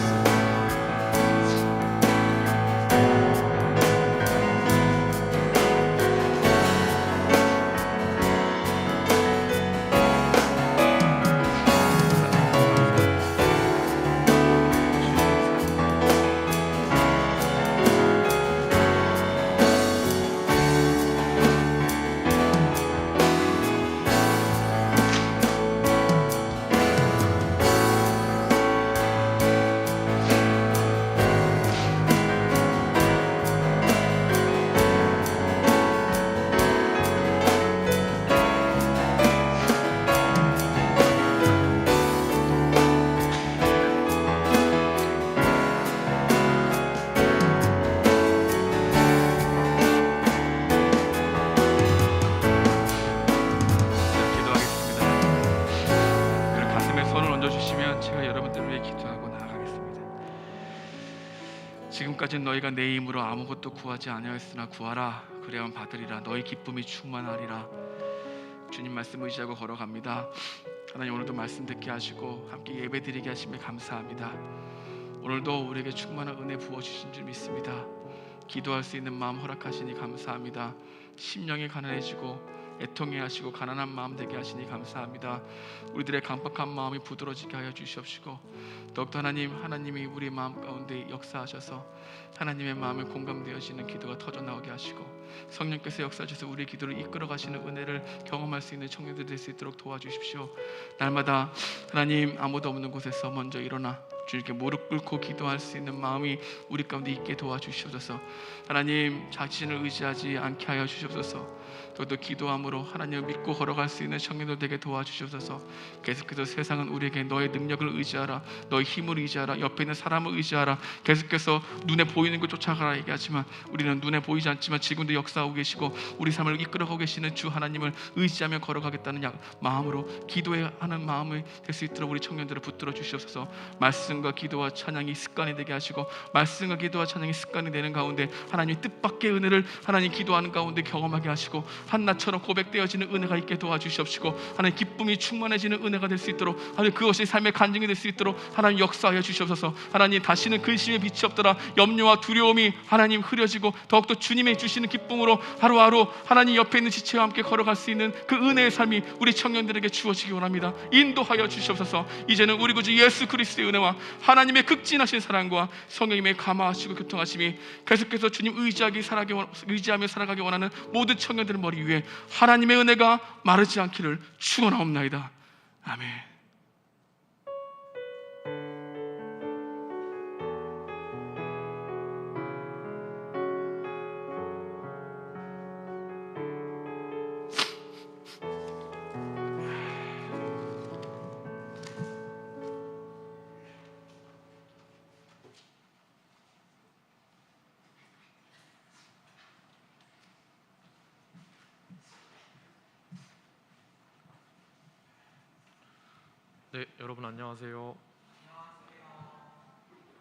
지금까지는 너희가 내 힘으로 아무것도 구하지 아니하였으나 구하라 그래야만 받으리라. 너희 기쁨이 충만하리라. 주님 말씀 의지하고 걸어갑니다. 하나님 오늘도 말씀 듣게 하시고 함께 예배드리게 하시며 감사합니다. 오늘도 우리에게 충만한 은혜 부어주신 줄 믿습니다. 기도할 수 있는 마음 허락하시니 감사합니다. 심령이 가난해지고 애통해 하시고 가난한 마음 되게 하시니 감사합니다. 우리들의 강박한 마음이 부드러지게 하여 주시옵시고 더욱더 하나님이 우리 마음 가운데 역사하셔서 하나님의 마음에 공감되어지는 기도가 터져나오게 하시고 성령께서 역사하셔서 우리의 기도를 이끌어 가시는 은혜를 경험할 수 있는 청년들 될 수 있도록 도와주십시오. 날마다 하나님 아무도 없는 곳에서 먼저 일어나 주님께 무릎 꿇고 기도할 수 있는 마음이 우리 가운데 있게 도와주시옵소서. 하나님 자신을 의지하지 않게 하여 주시옵소서. 또 기도함으로 하나님을 믿고 걸어갈 수 있는 청년들 되게 도와주시옵소서. 계속해서 세상은 우리에게 너의 능력을 의지하라, 너의 힘을 의지하라, 옆에 있는 사람을 의지하라, 계속해서 눈에 보이는 것 쫓아가라 얘기하지만 우리는 눈에 보이지 않지만 지금도 역사하고 계시고 우리 삶을 이끌어가고 계시는 주 하나님을 의지하며 걸어가겠다는 마음으로 기도하는 마음이 될 수 있도록 우리 청년들을 붙들어 주시옵소서. 말씀 말씀과 기도와 찬양이 습관이 되게 하시고, 말씀과 기도와 찬양이 습관이 되는 가운데 하나님의 뜻밖의 은혜를 하나님 기도하는 가운데 경험하게 하시고, 한나처럼 고백되어지는 은혜가 있게 도와주시옵시고, 하나님 기쁨이 충만해지는 은혜가 될 수 있도록, 하나님 그것이 삶의 간증이 될 수 있도록 하나님 역사하여 주시옵소서. 하나님 다시는 근심의 빛이 없더라 염려와 두려움이 하나님 흐려지고, 더욱더 주님의 주시는 기쁨으로 하루하루 하나님 옆에 있는 지체와 함께 걸어갈 수 있는 그 은혜의 삶이 우리 청년들에게 주어지기 원합니다. 인도하여 주시옵소서. 이제는 우리 구주 예수 그리스도의 은혜와 하나님의 극진하신 사랑과 성령님의 감화하시고 교통하심이 계속해서 주님 의지하며 살아가기 원하는 모든 청년들의 머리 위에 하나님의 은혜가 마르지 않기를 축원하옵나이다. 아멘. 네, 여러분 안녕하세요.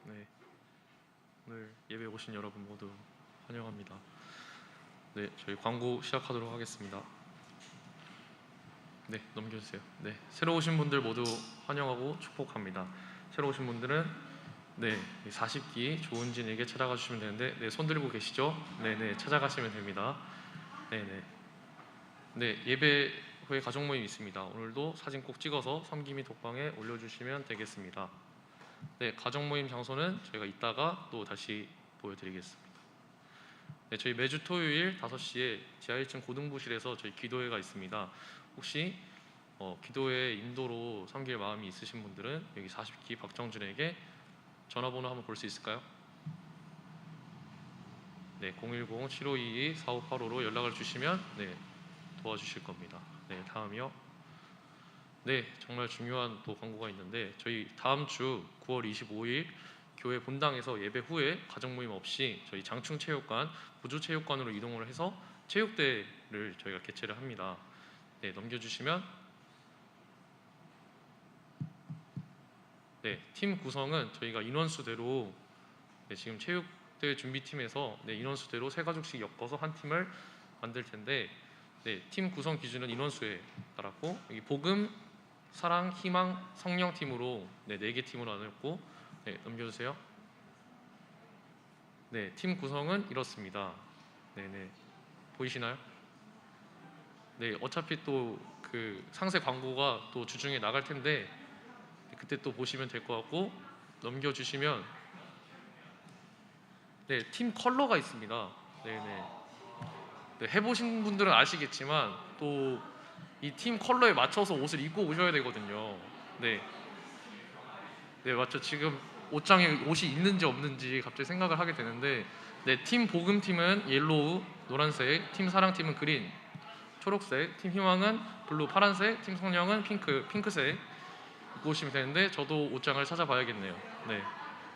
네, 오늘 예배 오신 여러분 모두 환영합니다. 네, 저희 광고 시작하도록 하겠습니다. 네, 넘겨주세요. 네, 새로 오신 분들 모두 환영하고 축복합니다. 새로 오신 분들은 40기 조은진에게 찾아가 주시면 되는데, 손 들고 계시죠? 네, 찾아가시면 됩니다. 네, 예배 후에 가족 모임 있습니다. 오늘도 사진 꼭 찍어서 섬기 및 독방에 올려주시면 되겠습니다. 네, 가족 모임 장소는 저희가 이따가 또 다시 보여드리겠습니다. 네, 저희 매주 토요일 5시에 지하 1층 고등부실에서 저희 기도회가 있습니다. 혹시 기도회 인도로 섬길 마음이 있으신 분들은 여기 40기 박정준에게 전화번호 한번 볼 수 있을까요? 네, 010-7522-4585로 연락을 주시면 도와주실 겁니다. 네, 다음이요. 네, 정말 중요한 또 광고가 있는데, 저희 다음 주 9월 25일 교회 본당에서 예배 후에 가족 모임 없이 저희 장충체육관, 부주체육관으로 이동을 해서 체육대회를 저희가 개최를 합니다. 네, 넘겨주시면, 팀 구성은 저희가 인원수대로 지금 체육대회 준비팀에서 인원수대로 3가족씩 엮어서 한 팀을 만들 텐데, 팀 구성 기준은 인원수에 따랐고, 여기 복음, 사랑, 희망, 성령 팀으로 4개 팀으로 나눴고, 넘겨주세요. 팀 구성은 이렇습니다. 보이시나요? 어차피 또 그 상세 광고가 또 주중에 나갈 텐데 그때 또 보시면 될 것 같고, 넘겨주시면 팀 컬러가 있습니다. 해보신 분들은 아시겠지만 또 이 팀 컬러에 맞춰서 옷을 입고 오셔야 되거든요. 맞죠. 지금 옷장에 옷이 있는지 없는지 갑자기 생각을 하게 되는데, 팀 복음팀은 옐로우, 노란색, 팀 사랑팀은 그린, 초록색, 팀 희망은 블루, 파란색, 팀 성령은 핑크색 입고 오시면 되는데, 저도 옷장을 찾아봐야겠네요.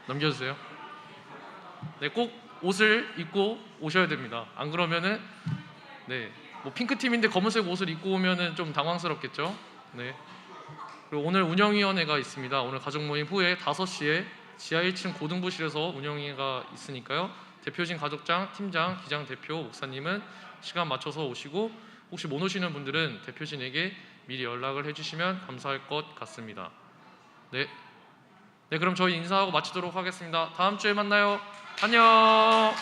넘겨주세요. 꼭 옷을 입고 오셔야 됩니다. 안 그러면은 뭐 핑크팀인데 검은색 옷을 입고 오면은 좀 당황스럽겠죠. 그리고 오늘 운영위원회가 있습니다. 오늘 가족 모임 후에 5시에 지하 1층 고등부실에서 운영위가 있으니까요. 대표진 가족장, 팀장, 기장 대표, 목사님은 시간 맞춰서 오시고, 혹시 못 오시는 분들은 대표진에게 미리 연락을 해주시면 감사할 것 같습니다. 그럼 저희 인사하고 마치도록 하겠습니다. 다음 주에 만나요. 안녕.